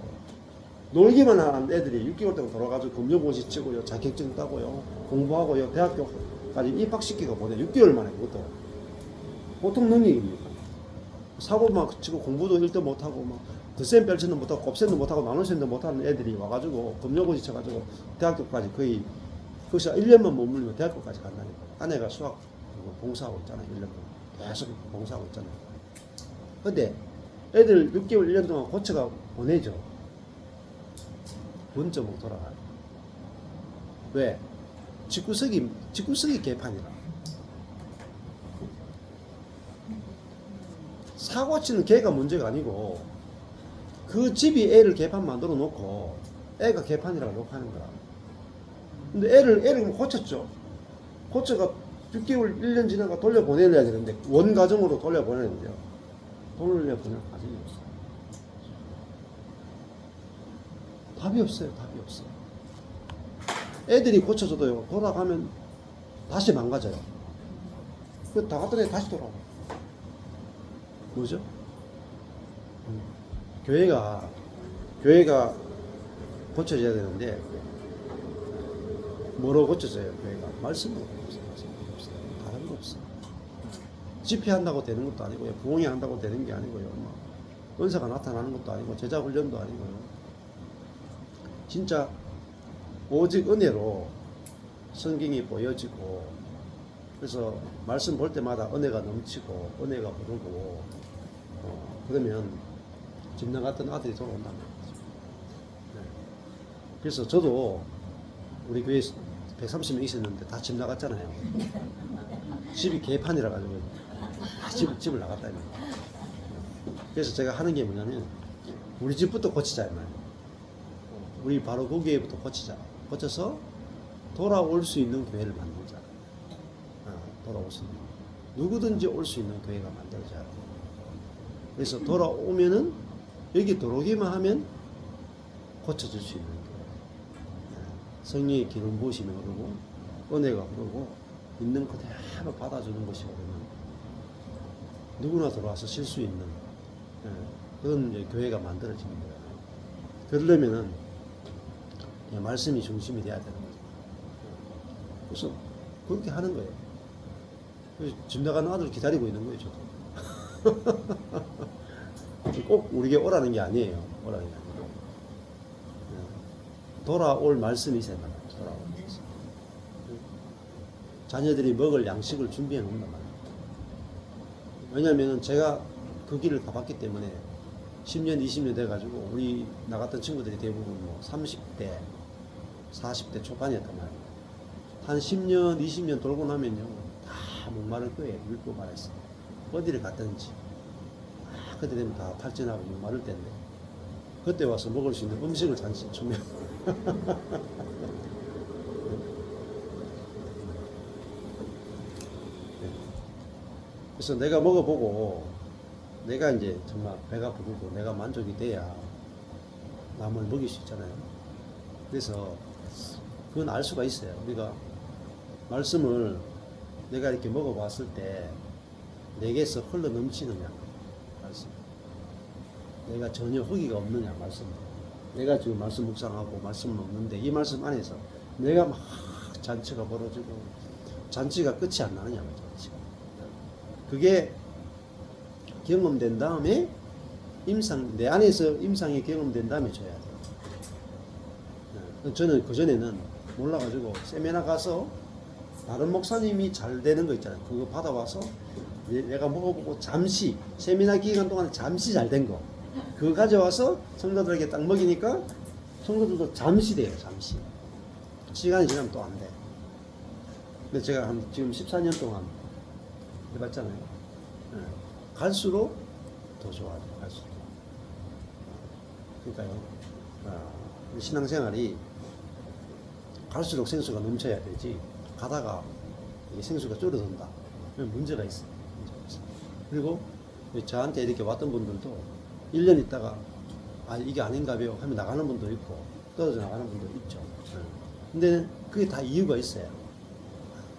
놀기만 하는 애들이 6개월 동안 돌아가지고 금융고시 치고요, 자격증 따고요, 공부하고요, 대학교까지 입학시키고 보내. 6개월 만에 그것도 보통 능력입니까? 사고 막 치고 공부도 1도 못하고 막 덧셈 뺄셈도 못하고 곱셈도 못하고 나눗셈도 못하는 애들이 와가지고 금융고시 쳐가지고 대학교까지 거의 거기서 1년만 머물면 대학교까지 간다니까. 아내가 수학 봉사하고 있잖아요. 1년 계속 봉사하고 있잖아요. 근데 애들 6개월 1년 동안 고쳐가 보내죠. 문자 못 돌아가요. 왜? 집구석이 개판이라. 사고치는 개가 문제가 아니고 그 집이 애를 개판 만들어 놓고 애가 개판이라고 욕하는 거야. 근데 애를 고쳤죠. 고쳐가 6개월 1년 지나가 돌려보내야 되는데 원가정으로 돌려보내는데요. 돌려보낼 가정이 없어요. 답이 없어요. 답이 없어요. 애들이 고쳐져도요, 돌아가면 다시 망가져요. 그 다 갔던 애 다시 돌아와요. 뭐죠? 교회가 고쳐져야 되는데 뭐로 고쳐져요? 교회가 말씀으로 고쳐져요. 다른 거 없어요. 집회한다고 되는 것도 아니고요, 부흥회 한다고 되는 게 아니고요, 은사가 나타나는 것도 아니고 제자 훈련도 아니고요. 진짜 오직 은혜로 성경이 보여지고, 그래서 말씀 볼 때마다 은혜가 넘치고 은혜가 흐르고, 그러면 집 나갔던 아들이 돌아온단 말이죠. 네. 그래서 저도 우리 교회에 130명 있었는데 다 집 나갔잖아요. 집이 개판이라 가지고 다 집을 나갔다. 그래서 제가 하는 게 뭐냐면 우리 집부터 고치자 이 말이에요. 우리 바로 그 교회부터 고치자. 고쳐서 돌아올 수 있는 교회를 만들자. 돌아올 수 있는, 누구든지 올 수 있는 교회가 만들어져야 돼요. 그래서 돌아오면은 여기 들어오기만 하면 고쳐질 수 있는 교회. 성령의 기름 부으심이 흐르고 은혜가 흐르고 있는 그대로 받아주는 것이거든요. 누구나 들어와서 쉴 수 있는 그런 이제 교회가 만들어지는 거예요. 그러려면은 말씀이 중심이 돼야 되는 거죠. 그래서 그렇게 하는 거예요. 그래서 집 나가는 아들 기다리고 있는 거예요, 저도. 꼭 우리에게 오라는 게 아니에요. 오라는 게 아니고. 돌아올 말씀이 있어야 말이에요. 돌아올 말씀. 자녀들이 먹을 양식을 준비해 놓는단 말이에요. 왜냐하면 제가 그 길을 가봤기 때문에 10년, 20년 돼가지고 우리 나갔던 친구들이 대부분 뭐 30대, 40대 초반이었단 말이에요. 한 10년, 20년 돌고 나면요. 다 목마를 거예요. 늙고 말았어요. 어디를 갔든지. 그때 되면 다 탈진하고 목마를 때인데. 그때 와서 먹을 수 있는 음식을 잔치 주면. 그래서 내가 먹어보고 내가 이제 정말 배가 부르고 내가 만족이 돼야 남을 먹일 수 있잖아요. 그래서 그건 알 수가 있어요. 우리가 말씀을 내가 이렇게 먹어봤을 때 내게서 흘러 넘치느냐 말씀. 내가 전혀 허기가 없느냐 말씀. 내가 지금 말씀 묵상하고 말씀 먹는데 이 말씀 안에서 내가 막 잔치가 벌어지고 잔치가 끝이 안 나느냐 잔치가. 그게 경험된 다음에 내 안에서 임상이 경험된 다음에 줘야 돼요. 저는 그전에는 몰라가지고 세미나 가서 다른 목사님이 잘 되는 거 있잖아요. 그거 받아와서 내가 먹어보고 잠시 세미나 기간 동안에 잠시 잘 된 거 그거 가져와서 성도들에게 딱 먹이니까 성도들도 잠시 돼요. 잠시 시간이 지나면 또 안 돼. 근데 제가 지금 14년 동안 해봤잖아요. 갈수록 더 좋아져. 갈수록. 그러니까요. 신앙생활이 갈수록 생수가 넘쳐야 되지. 가다가 이게 생수가 줄어든다. 그러면 문제가 있어. 그리고 저한테 이렇게 왔던 분들도 1년 있다가 이게 아닌가요? 하면 나가는 분도 있고 떨어져 나가는 분도 있죠. 근데 그게 다 이유가 있어요.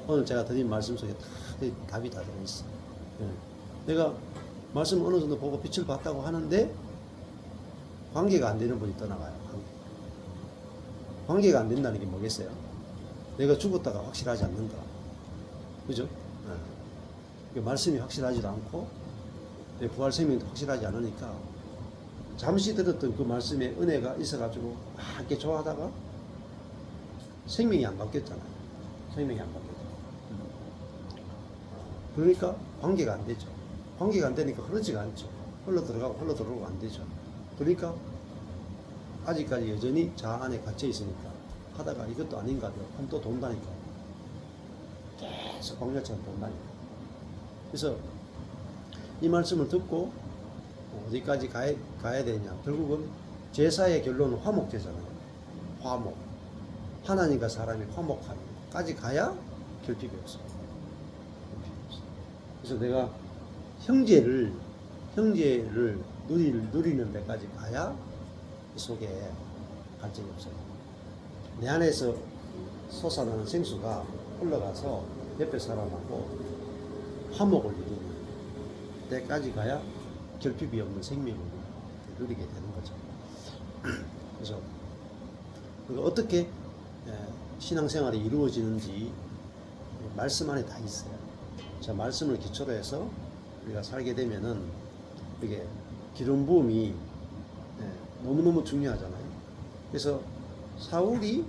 오늘 제가 드린 말씀 속에 다 답이 다 들어있어. 내가 말씀 어느 정도 보고 빛을 봤다고 하는데 관계가 안 되는 분이 떠나가요. 관계가 안 된다는 게 뭐겠어요? 내가 죽었다가 확실하지 않는다. 그죠? 말씀이 확실하지도 않고 내 부활 생명도 확실하지 않으니까 잠시 들었던 그 말씀의 은혜가 있어가지고 막 이렇게 좋아하다가 생명이 안 바뀌었잖아요. 생명이 안 바뀌었죠. 그러니까 관계가 안 되죠. 관계가 안 되니까 흐르지가 않죠. 흘러 들어가고 안 되죠. 그러니까 아직까지 여전히 자 안에 갇혀 있으니까 하다가 이것도 아닌가 하면 또 돈다니까. 계속 광야처럼 돈다니까. 그래서 이 말씀을 듣고 어디까지 가야 되냐. 결국은 제사의 결론은 화목제잖아요. 화목. 하나님과 사람이 화목하는까지 가야 결핍이 없어요. 그래서 내가 형제를 누리는 데까지 가야 그 속에 갈증이 없어요. 내 안에서 솟아나는 생수가 흘러가서 옆에 사람하고 화목을 이루는 때까지 가야 결핍이 없는 생명을 누리게 되는 거죠. 그래서 어떻게 신앙생활이 이루어지는지 말씀 안에 다 있어요. 자, 말씀을 기초로 해서 우리가 살게 되면은 이게 기름 부음이 너무너무 중요하잖아요. 그래서 사울이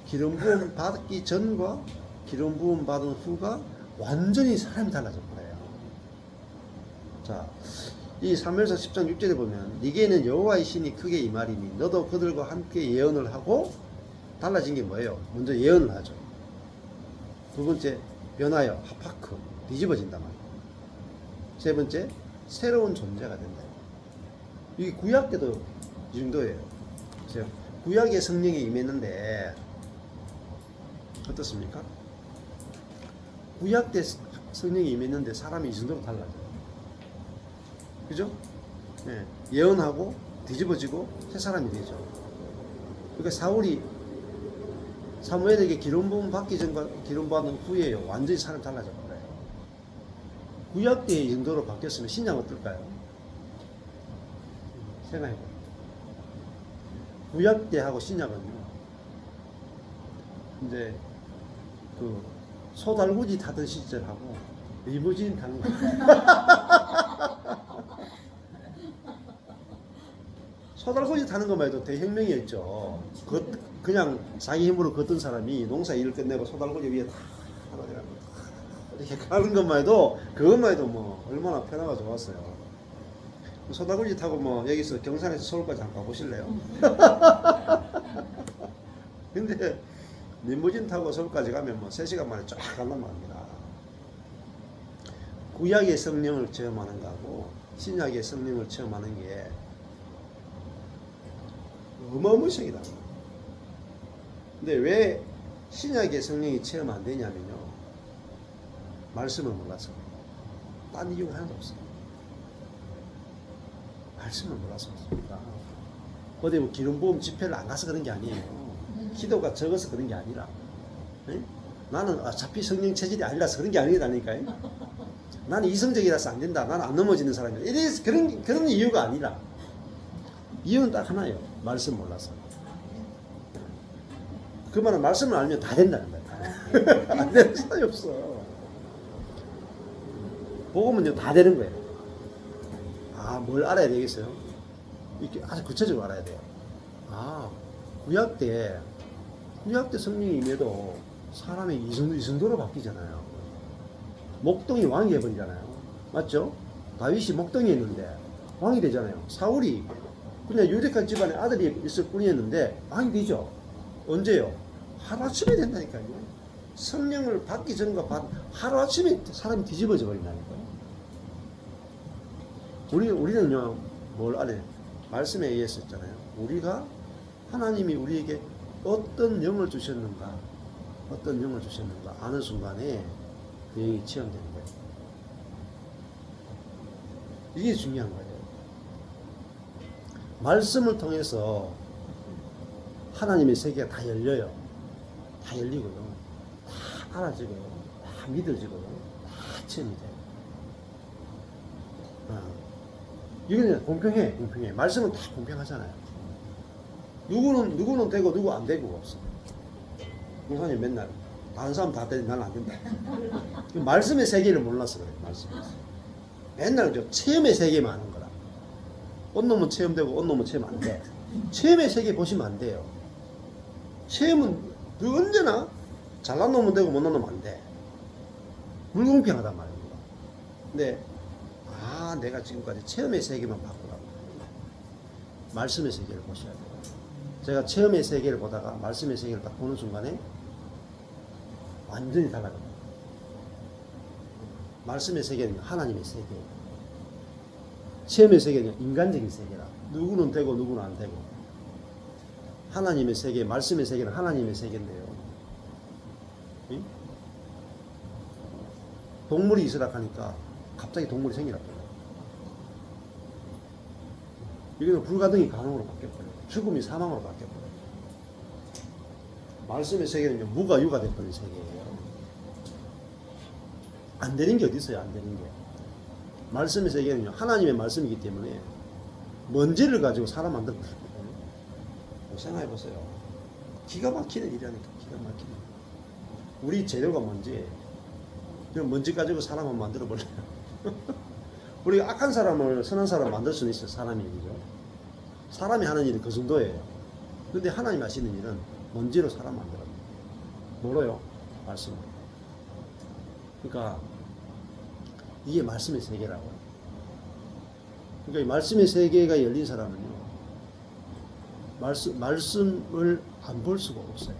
기름 부음 받기 전과 기름 부음 받은 후가 완전히 사람이 달라져 버려요. 자, 이 사무엘상 10장 6절에 보면 네게는 여호와의 신이 크게 임하리니 너도 그들과 함께 예언을 하고 달라진 게 뭐예요? 먼저 예언을 하죠. 두 번째 변하여 하파크 뒤집어진단 말이에요. 세 번째 새로운 존재가 된다. 이게 구약 때도 이 정도예요. 구약의 성령이 임했는데 어떻습니까? 구약 때 성령이 임했는데 사람이 이 정도로 달라져요. 그죠? 네. 예언하고 뒤집어지고 새 사람이 되죠. 그러니까 사무엘에게 기름 부음 받기 전과 기름 받은 후에요. 완전히 사람이 달라져 버려요. 구약 때 이 정도로 바뀌었으면 신약 어떨까요? 생각해봐요. 구약 때하고 신약은요, 이제 그 소달구지 타던 시절하고 리무진 타는 거. 소달구지 타는 것만 해도 대혁명이었죠. 그냥 자기 힘으로 걷던 사람이 농사 일을 끝내고 소달구지 위에 다 이렇게 가는 것만 해도, 그것만 해도 뭐 얼마나 편하고 좋았어요. 소달구지 타고 뭐 여기서 경산에서 서울까지 한번 가보실래요? 근데 리무진 타고 서울까지 가면 뭐 3시간 만에 쫙 간단 말입니다. 구약의 성령을 체험하는 거하고 신약의 성령을 체험하는 게 어마어마하게 다릅니다. 근데 왜 신약의 성령이 체험 안 되냐면요, 말씀을 몰라서. 딴 이유가 하나도 없어요. 말씀을 몰라서 그렇습니다. 어디 뭐 기름부음 집회를 안 가서 그런 게 아니에요. 기도가 적어서 그런 게 아니라, 에? 나는 어차피 성령 체질이 아니라서 그런 게 아니라니까요. 나는 이성적이라서 안 된다, 나는 안 넘어지는 사람이다, 이래서 그런 이유가 아니라, 이유는 딱 하나예요. 말씀 몰라서. 그 말은 말씀을 알면 다 된다는 거예요. 안 되는 사람이 없어. 복음은요 다 되는 거예요. 뭘 알아야 되겠어요? 이렇게 아주 구체적으로 알아야 돼요. 구약 때 성령이 임해도 사람이 이 정도로 바뀌잖아요. 목동이 왕이 해버리잖아요. 맞죠? 다윗이 목동이었는데 왕이 되잖아요. 사울이 그냥 유력한 집안에 아들이 있을 뿐이었는데 왕이 되죠. 언제요? 하루아침에 된다니까요. 성령을 받기 전과 하루아침에 사람이 뒤집어져 버린다니까요. 우리는요, 뭘 안해? 말씀에 의해서 했잖아요. 우리가, 하나님이 우리에게 어떤 영을 주셨는가 아는 순간에 그 영이 체험되는 거예요. 이게 중요한 거예요. 말씀을 통해서 하나님의 세계가 다 열려요. 다 열리고요. 다 알아지고요. 다 믿어지고요. 다 체험이 돼요. 이거는 공평해. 말씀은 다 공평하잖아요. 누구는 되고 누구 안 되고 없어. 목사님 맨날 다른 사람 다 되는데 나는 안 된다. 말씀의 세계를 몰라서 그래. 말씀에서 맨날 저 체험의 세계만 하는 거라. 어떤 놈은 체험되고 어떤 놈은 체험 안 돼. 체험의 세계 보시면 안 돼요. 체험은 언제나 잘난 놈은 되고 못난 놈은 안 돼. 불공평하단 말입니다. 근데 내가 지금까지 체험의 세계만 봤구나. 말씀의 세계를 보셔야 돼요. 제가 체험의 세계를 보다가 말씀의 세계를 딱 보는 순간에 완전히 달라집니다. 말씀의 세계는 하나님의 세계예요. 체험의 세계는 인간적인 세계라. 누구는 되고 누구는 안 되고. 하나님의 세계, 말씀의 세계는 하나님의 세계인데요. 응? 동물이 있으라 하니까 갑자기 동물이 생기라. 여기는 불가능이 가능으로 바뀌어버려요. 죽음이 사망으로 바뀌어버려요. 말씀의 세계는 무가 유가 돼버린 세계예요. 안 되는 게 어디 있어요? 안 되는 게. 말씀의 세계는 하나님의 말씀이기 때문에 먼지를 가지고 사람 만들고 싶거든요. 생각해 보세요. 기가 막히는 일이라니까. 기가 막히는. 우리 재료가 먼지예요. 그럼 먼지 가지고 사람을 만들어 버려요. 우리가 악한 사람을 선한 사람 만들 수는 있어요. 사람이 일이죠. 사람이 하는 일은 그 정도예요. 그런데 하나님 하시는 일은 먼지로 사람 만들어요. 뭐로요? 말씀. 그러니까 이게 말씀의 세계라고요. 그러니까 이 말씀의 세계가 열린 사람은요, 말씀을 안 볼 수가 없어요.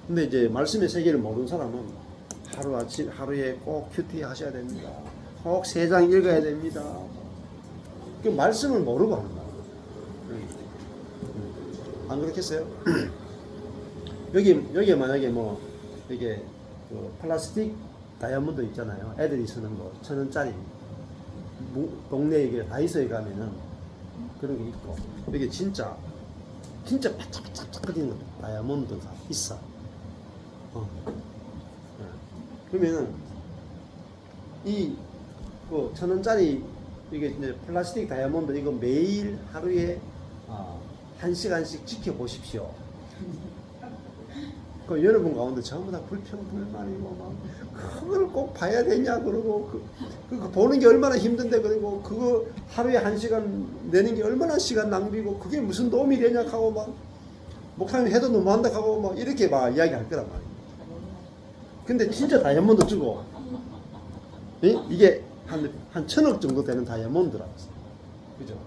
근데 이제 말씀의 세계를 모르는 사람은 하루에 꼭 큐티 하셔야 됩니다. 꼭 3장 읽어야 됩니다. 그 말씀을 모르고 하는 거예요. 안 그렇겠어요? 여기 만약에 뭐 이게 그 플라스틱 다이아몬드 있잖아요. 애들이 쓰는 거 1,000원짜리 동네에 다이소에 가면은 그런 게 있고, 이게 진짜 바짝바짝거리는 다이아몬드가 있어. 그러면은 이 1,000원짜리 이게 이제 플라스틱 다이아몬드 이거 매일 하루에 1시간씩 지켜보십시오. 그 여러분 가운데 전부 다 불평불만이고 막 그걸 꼭 봐야 되냐 그러고 그 보는 게 얼마나 힘든데 그리고 그거 하루에 1시간 내는 게 얼마나 시간 낭비고 그게 무슨 도움이 되냐 하고 막 목사님 해도 너무한다 하고 막 이렇게 막 이야기할 거란 말이에요. 근데 진짜 다이아몬드 주고 이게 한 1,000억 정도 되는 다이아몬드라고 했어요. 그죠?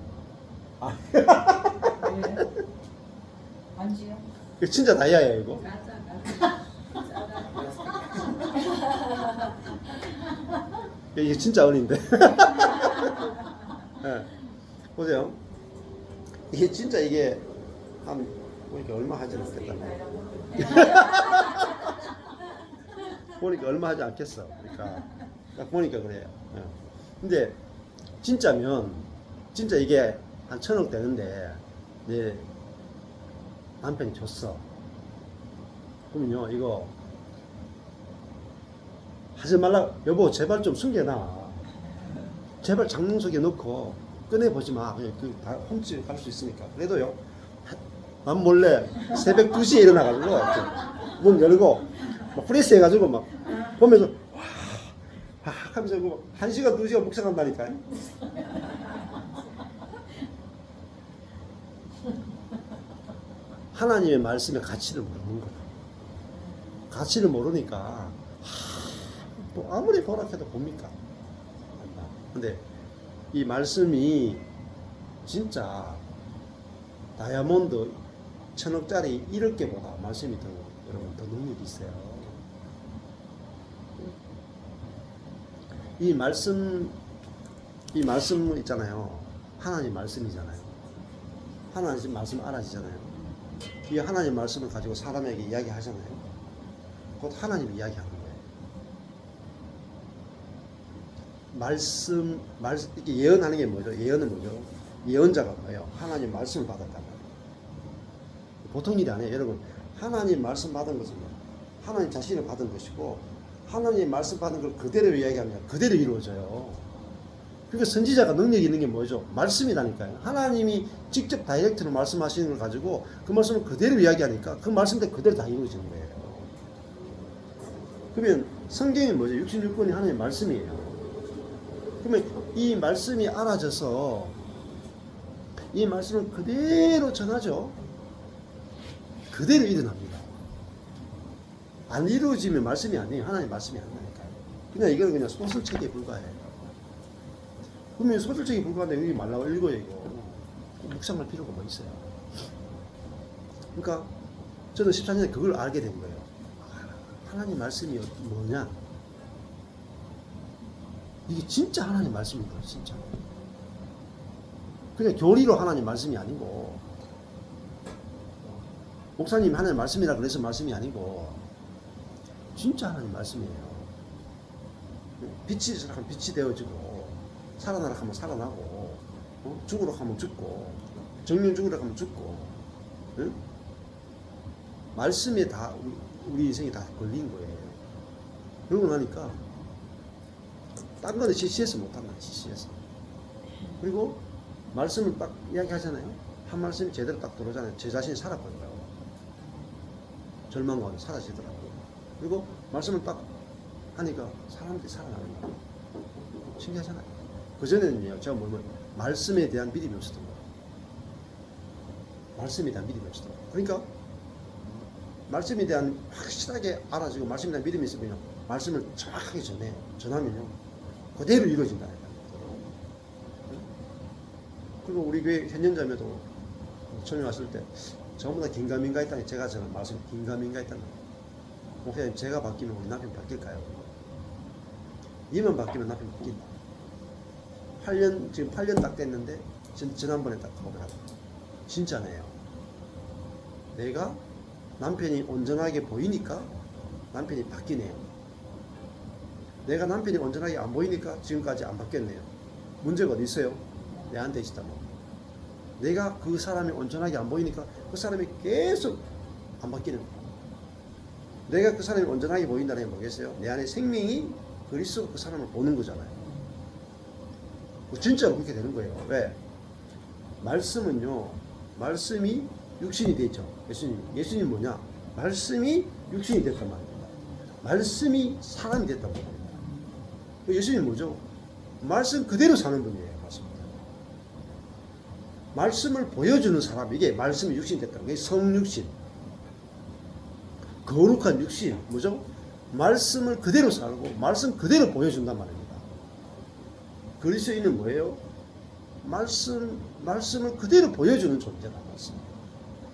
반지요?
이거 진짜 다이아예요 이거. 이게 진짜 은인데. 네. 보세요. 이게 진짜 이게 한 보니까 얼마 하지 않겠다. 보니까 얼마 하지 않겠어. 그러니까 딱 보니까 그래요. 네. 근데 진짜면 진짜 이게 한 1,000억 되는데 내 남편이 줬어. 그러면요 이거 하지 말라. 여보 제발 좀 숨겨놔. 제발 장롱 속에 넣고 꺼내보지 마. 그냥 다 훔치 갈 수 있으니까. 그래도요 난 몰래 새벽 2시에 일어나가지고 문 열고 막 프레스 해가지고 막 보면서 와 하면서 1시간 2시간 묵상한다니까. 하나님의 말씀의 가치를 모르는 거야. 가치를 모르니까 뭐 아무리 보락해도 봅니까? 근데 이 말씀이 진짜 다이아몬드 1,000억짜리 1억 개보다 말씀이 더 여러분 더 능력이 있어요. 이 말씀 있잖아요. 하나님 말씀이잖아요. 하나님 말씀 알아지잖아요. 이 하나님 말씀을 가지고 사람에게 이야기하잖아요. 곧 하나님이 이야기하는 거예요. 말씀 이렇게 예언하는 게 뭐죠? 예언은 뭐죠? 예언자가 뭐예요? 하나님 말씀을 받았단 말이에요. 보통 일이 아니에요. 여러분 하나님 말씀 받은 것은 하나님 자신을 받은 것이고 하나님 말씀 받은 걸 그대로 이야기하면 그대로 이루어져요. 그러니까 선지자가 능력이 있는 게 뭐죠? 말씀이라니까요. 하나님이 직접 다이렉트로 말씀하시는 걸 가지고 그 말씀을 그대로 이야기하니까 그 말씀대로 그대로 다 이루어지는 거예요. 그러면 성경이 뭐죠? 66권이 하나님의 말씀이에요. 그러면 이 말씀이 알아져서 이 말씀을 그대로 전하죠. 그대로 일어납니다. 안 이루어지면 말씀이 아니에요. 하나님 말씀이 안 나니까요. 그냥 이거는 그냥 소설책에 불과해요. 그러면 소설책에 불과한데 여기 말라고 읽어요 이거. 묵상할 필요가 뭐 있어요. 그러니까 저는 14년에 그걸 알게 된 거예요. 하나님 말씀이 뭐냐? 이게 진짜 하나님 말씀인 거예요. 진짜. 그냥 교리로 하나님 말씀이 아니고 목사님 하나님 말씀이라 그래서 말씀이 아니고 진짜 하나님 말씀이에요. 빛이 있으라 하면 빛이 되어지고 살아나라 하면 살아나고 죽으라 하면 죽고 정령 죽으라 하면 죽고 응? 말씀에 다 우리 인생이 다 걸린 거예요. 그러고 나니까 딴 거는 CC에서 못한 거예요. CC에서. 그리고 말씀을 딱 이야기하잖아요. 한 말씀이 제대로 딱 들어오잖아요. 제 자신이 살아버려요. 절망과 사라지더라고요. 그리고 말씀을 딱 하니까 사람들이 살아나는 거예요. 신기하잖아요. 그전에는요, 제가 뭐냐면 말씀에 대한 믿음이 없었던 거예요. 말씀에 대한 믿음이 없었던 거예요. 그러니까 말씀에 대한 확실하게 알아지고 말씀에 대한 믿음이 있으면요, 말씀을 정확하게 전하면요, 그대로 이루어진다. 그리고 우리 교회 현년자매도 처음에 왔을 때 전부 다 긴가민가 했다니 제가 저는 말씀 긴가민가 했다는 거예요. 목사님 제가 바뀌면 우리 남편 바뀔까요? 이만 바뀌면 남편 바뀐다. 8년 지금 8년 딱 됐는데 지난번에 딱 고백하다. 진짜네요. 내가 남편이 온전하게 보이니까 남편이 바뀌네요. 내가 남편이 온전하게 안 보이니까 지금까지 안 바뀌었네요. 문제가 어디 있어요? 내한테 있다. 내가 그 사람이 온전하게 안 보이니까 그 사람이 계속 안 바뀌는 거예요. 내가 그 사람이 온전하게 보인다는 게 뭐겠어요? 내 안에 생명이 그리스도 그 사람을 보는 거잖아요. 진짜로 그렇게 되는 거예요. 왜? 말씀은요, 말씀이 육신이 되죠. 예수님 뭐냐? 말씀이 육신이 됐단 말입니다. 말씀이 사람이 됐단 말입니다. 예수님 뭐죠? 말씀 그대로 사는 분이에요. 맞습니다. 말씀을 보여주는 사람, 이게 말씀이 육신이 됐다는 게 성육신. 거룩한 육신, 뭐죠? 말씀을 그대로 살고, 말씀 그대로 보여준단 말입니다. 그리스도인은 뭐예요? 말씀을 그대로 보여주는 존재다. 맞습니다.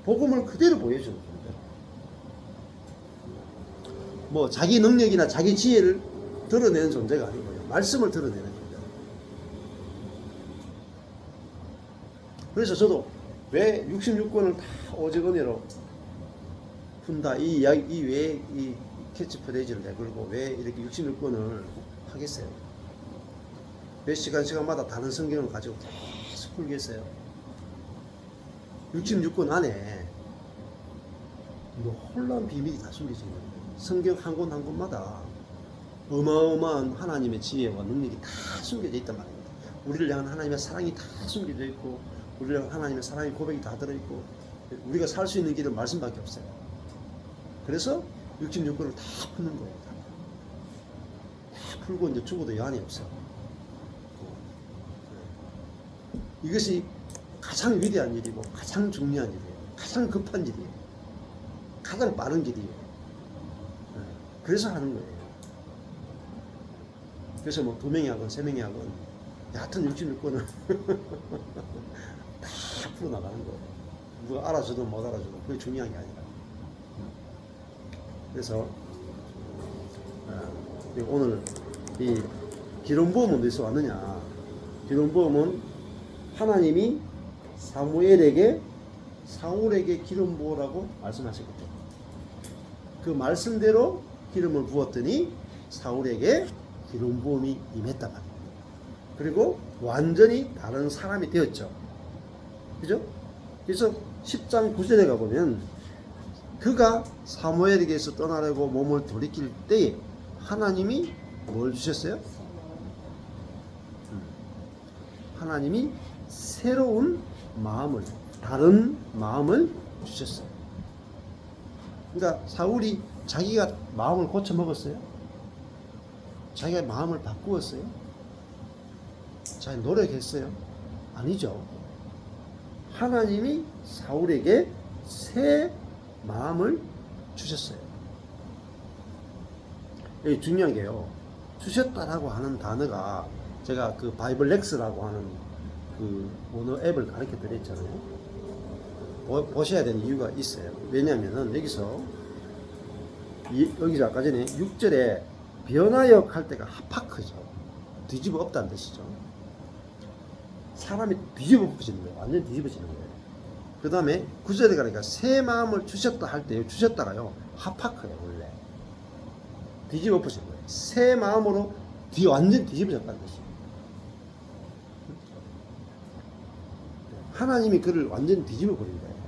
복음을 그대로 보여주는 존재. 뭐, 자기 능력이나 자기 지혜를 드러내는 존재가 아니고요. 말씀을 드러내는 존재다. 그래서 저도 왜 66권을 다 오직은혜로 푼다, 이 외에 이 캐치프레이즈를 내걸고 왜 이렇게 66권을 하겠어요? 몇 시간마다 다른 성경을 가지고 계속 풀겠어요. 66권 안에 놀라운 비밀이 다 숨겨져 있는 거예요. 성경 한 권 한 권마다 어마어마한 하나님의 지혜와 능력이 다 숨겨져 있단 말입니다. 우리를 향한 하나님의 사랑이 다 숨겨져 있고, 우리를 향한 하나님의 사랑의 고백이 다 들어있고, 우리가 살 수 있는 길은 말씀밖에 없어요. 그래서 66권을 다 푸는 거예요. 다 풀고 이제 죽어도 여한이 없어요. 이것이 가장 위대한 일이고 가장 중요한 일이에요. 가장 급한 일이에요. 가장 빠른 길이에요. 그래서 하는 거예요. 그래서 뭐 2명이 하건 3명이 하건 여하튼 66권을 다 풀어나가는 거예요. 누가 알아줘도 못 알아줘도 그게 중요한 게 아니라. 그래서 오늘 이 기름부음은 어디서 왔느냐? 기름부음은 하나님이 사울에게 기름 부으라고 말씀하셨거든요. 그 말씀대로 기름을 부었더니 사울에게 기름 부음이 임했단 말이에요. 그리고 완전히 다른 사람이 되었죠. 그죠? 그래서 10장 9절에 가보면 그가 사무엘에게서 떠나려고 몸을 돌이킬 때에 하나님이 뭘 주셨어요? 하나님이 새로운 마음을, 다른 마음을 주셨어요. 그러니까 사울이 자기가 마음을 고쳐 먹었어요? 자기가 마음을 바꾸었어요? 자기 노력했어요? 아니죠. 하나님이 사울에게 새 마음을 주셨어요. 여기 중요한 게요, 주셨다라고 하는 단어가 제가 그 바이블 렉스라고 하는 그 언어 앱을 가르쳐 드렸잖아요. 보셔야 되는 이유가 있어요. 왜냐하면은 여기서 아까 전에 6절에 변화역 할 때가 하파크죠. 뒤집어 엎다는 뜻이죠. 사람이 뒤집어 엎어지는 거예요. 완전 뒤집어지는 거예요. 그 다음에 9절에 가니까 새 마음을 주셨다 할 때요, 주셨다가요 하파크예요. 원래 뒤집어 엎어지는 거예요. 새 마음으로 완전 뒤집어졌다는 뜻이에요. 하나님이 그를 완전 뒤집어 버린 거예요.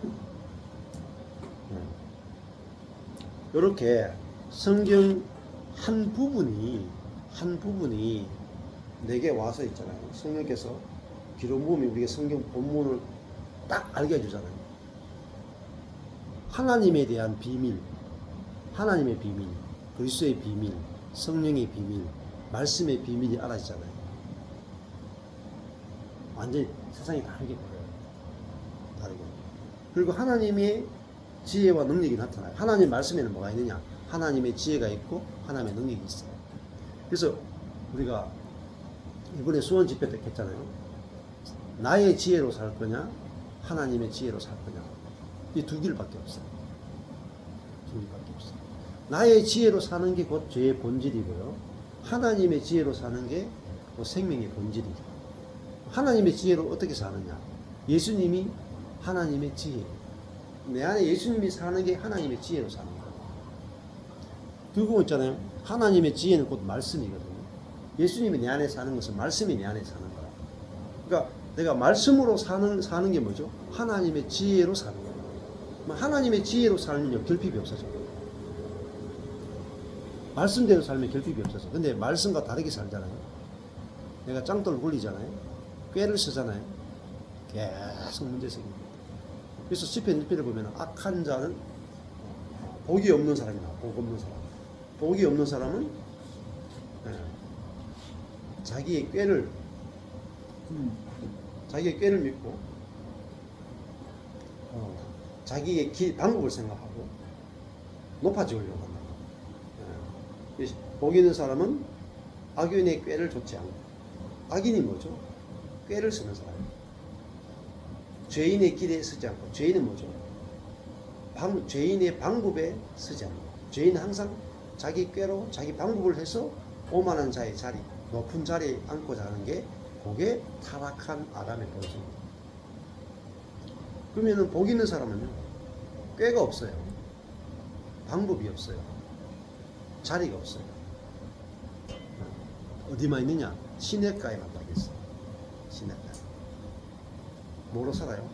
이렇게 성경 한 부분이 내게 와서 있잖아요. 성령께서 기름 부음이 우리가 성경 본문을 딱 알게 해주잖아요. 하나님에 대한 비밀, 하나님의 비밀, 그리스도의 비밀, 성령의 비밀, 말씀의 비밀이 알아지잖아요. 완전히 세상이 다르게 보여요. 다르게. 그리고 하나님의 지혜와 능력이 나타나요. 하나님 말씀에는 뭐가 있느냐? 하나님의 지혜가 있고 하나님의 능력이 있어요. 그래서 우리가 이번에 수원 집회 때 했잖아요. 나의 지혜로 살 거냐, 하나님의 지혜로 살 거냐. 이 두 길밖에 없어요. 두 길밖에 없어요. 나의 지혜로 사는 게 곧 죄의 본질이고요. 하나님의 지혜로 사는 게 곧 생명의 본질이죠. 하나님의 지혜로 어떻게 사느냐? 예수님이 하나님의 지혜. 내 안에 예수님이 사는 게 하나님의 지혜로 사는 거예요. 그거 있잖아요. 하나님의 지혜는 곧 말씀이거든요. 예수님이 내 안에 사는 것은 말씀이 내 안에 사는 거야. 그러니까 내가 말씀으로 사는 게 뭐죠? 하나님의 지혜로 사는 거예요. 하나님의 지혜로 살면요, 결핍이 없어져요. 말씀대로 살면 결핍이 없어져. 근데 말씀과 다르게 살잖아요. 내가 짱돌 굴리잖아요. 꾀를 쓰잖아요. 계속 문제 생깁니다. 그래서 시편 1편을 보면 악한 자는 복이 없는 사람이나 복 없는 사람. 복이 없는 사람은 자기의 꾀를 믿고 자기의 방법을 생각하고 높아지려고 한다. 복 있는 사람은 악인의 꾀를 좇지 않고, 악인이 뭐죠? 꾀를 쓰는 사람이에요. 죄인의 길에 쓰지 않고, 죄인은 뭐죠? 죄인의 방법에 쓰지 않고, 죄인은 항상 자기 꾀로 자기 방법을 해서 오만한 자의 자리, 높은 자리에 앉고자 하는 게 그게 타락한 아담의 본성입니다. 그러면은 복 있는 사람은요, 꾀가 없어요. 방법이 없어요. 자리가 없어요. 어디만 있느냐? 시냇가에만 딱 있어요. 시냇가. 뭐로 살아요?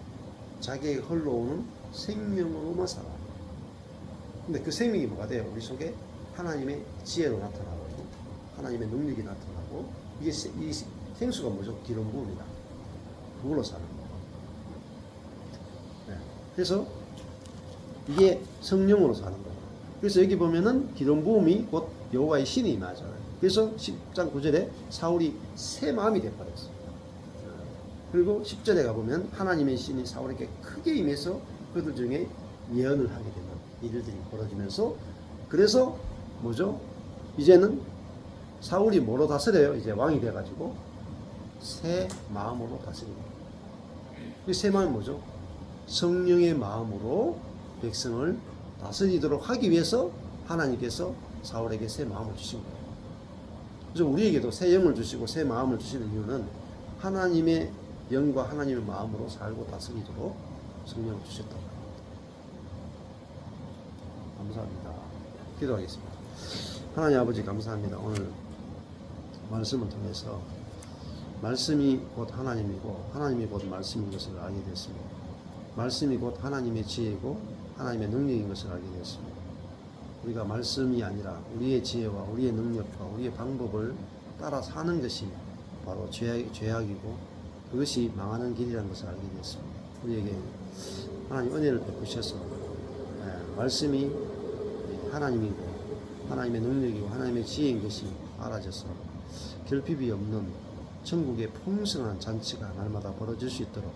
자기에게 흘러오는 생명으로만 살아요. 근데 그 생명이 뭐가 돼요? 우리 속에 하나님의 지혜로 나타나고 하나님의 능력이 나타나고, 이게 이 생수가 뭐죠? 기름 부음이다. 그걸로 사는 거예요. 네. 그래서 이게 성령으로 사는 거예요. 그래서 여기 보면은 기름 부음이 곧 여호와의 신이 임하잖아요. 그래서 10장 9절에 사울이 새 마음이 되어버렸어요. 그리고 10절에 가보면 하나님의 신이 사울에게 크게 임해서 그들 중에 예언을 하게 되는 일들이 벌어지면서, 그래서 뭐죠? 이제는 사울이 뭐로 다스려요? 이제 왕이 돼가지고 새 마음으로 다스립니다. 이 새 마음은 뭐죠? 성령의 마음으로 백성을 다스리도록 하기 위해서 하나님께서 사울에게 새 마음을 주신 거예요. 그래서 우리에게도 새 영을 주시고 새 마음을 주시는 이유는 하나님의 영과 하나님의 마음으로 살고 다스리도록 성령을 주셨다고 합니다. 감사합니다. 기도하겠습니다. 하나님 아버지 감사합니다. 오늘 말씀을 통해서 말씀이 곧 하나님이고 하나님이 곧 말씀인 것을 알게 되었습니다. 말씀이 곧 하나님의 지혜이고 하나님의 능력인 것을 알게 되었습니다. 우리가 말씀이 아니라 우리의 지혜와 우리의 능력과 우리의 방법을 따라 사는 것이 바로 죄악이고 그것이 망하는 길이라는 것을 알게 되었습니다. 우리에게 하나님 은혜를 베푸셔서 말씀이 하나님이고 하나님의 능력이고 하나님의 지혜인 것이 알아져서 결핍이 없는 천국의 풍성한 잔치가 날마다 벌어질 수 있도록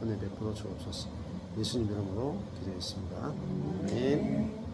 은혜 베풀어 주옵소서. 예수님 이름으로 기도했습니다. 아멘.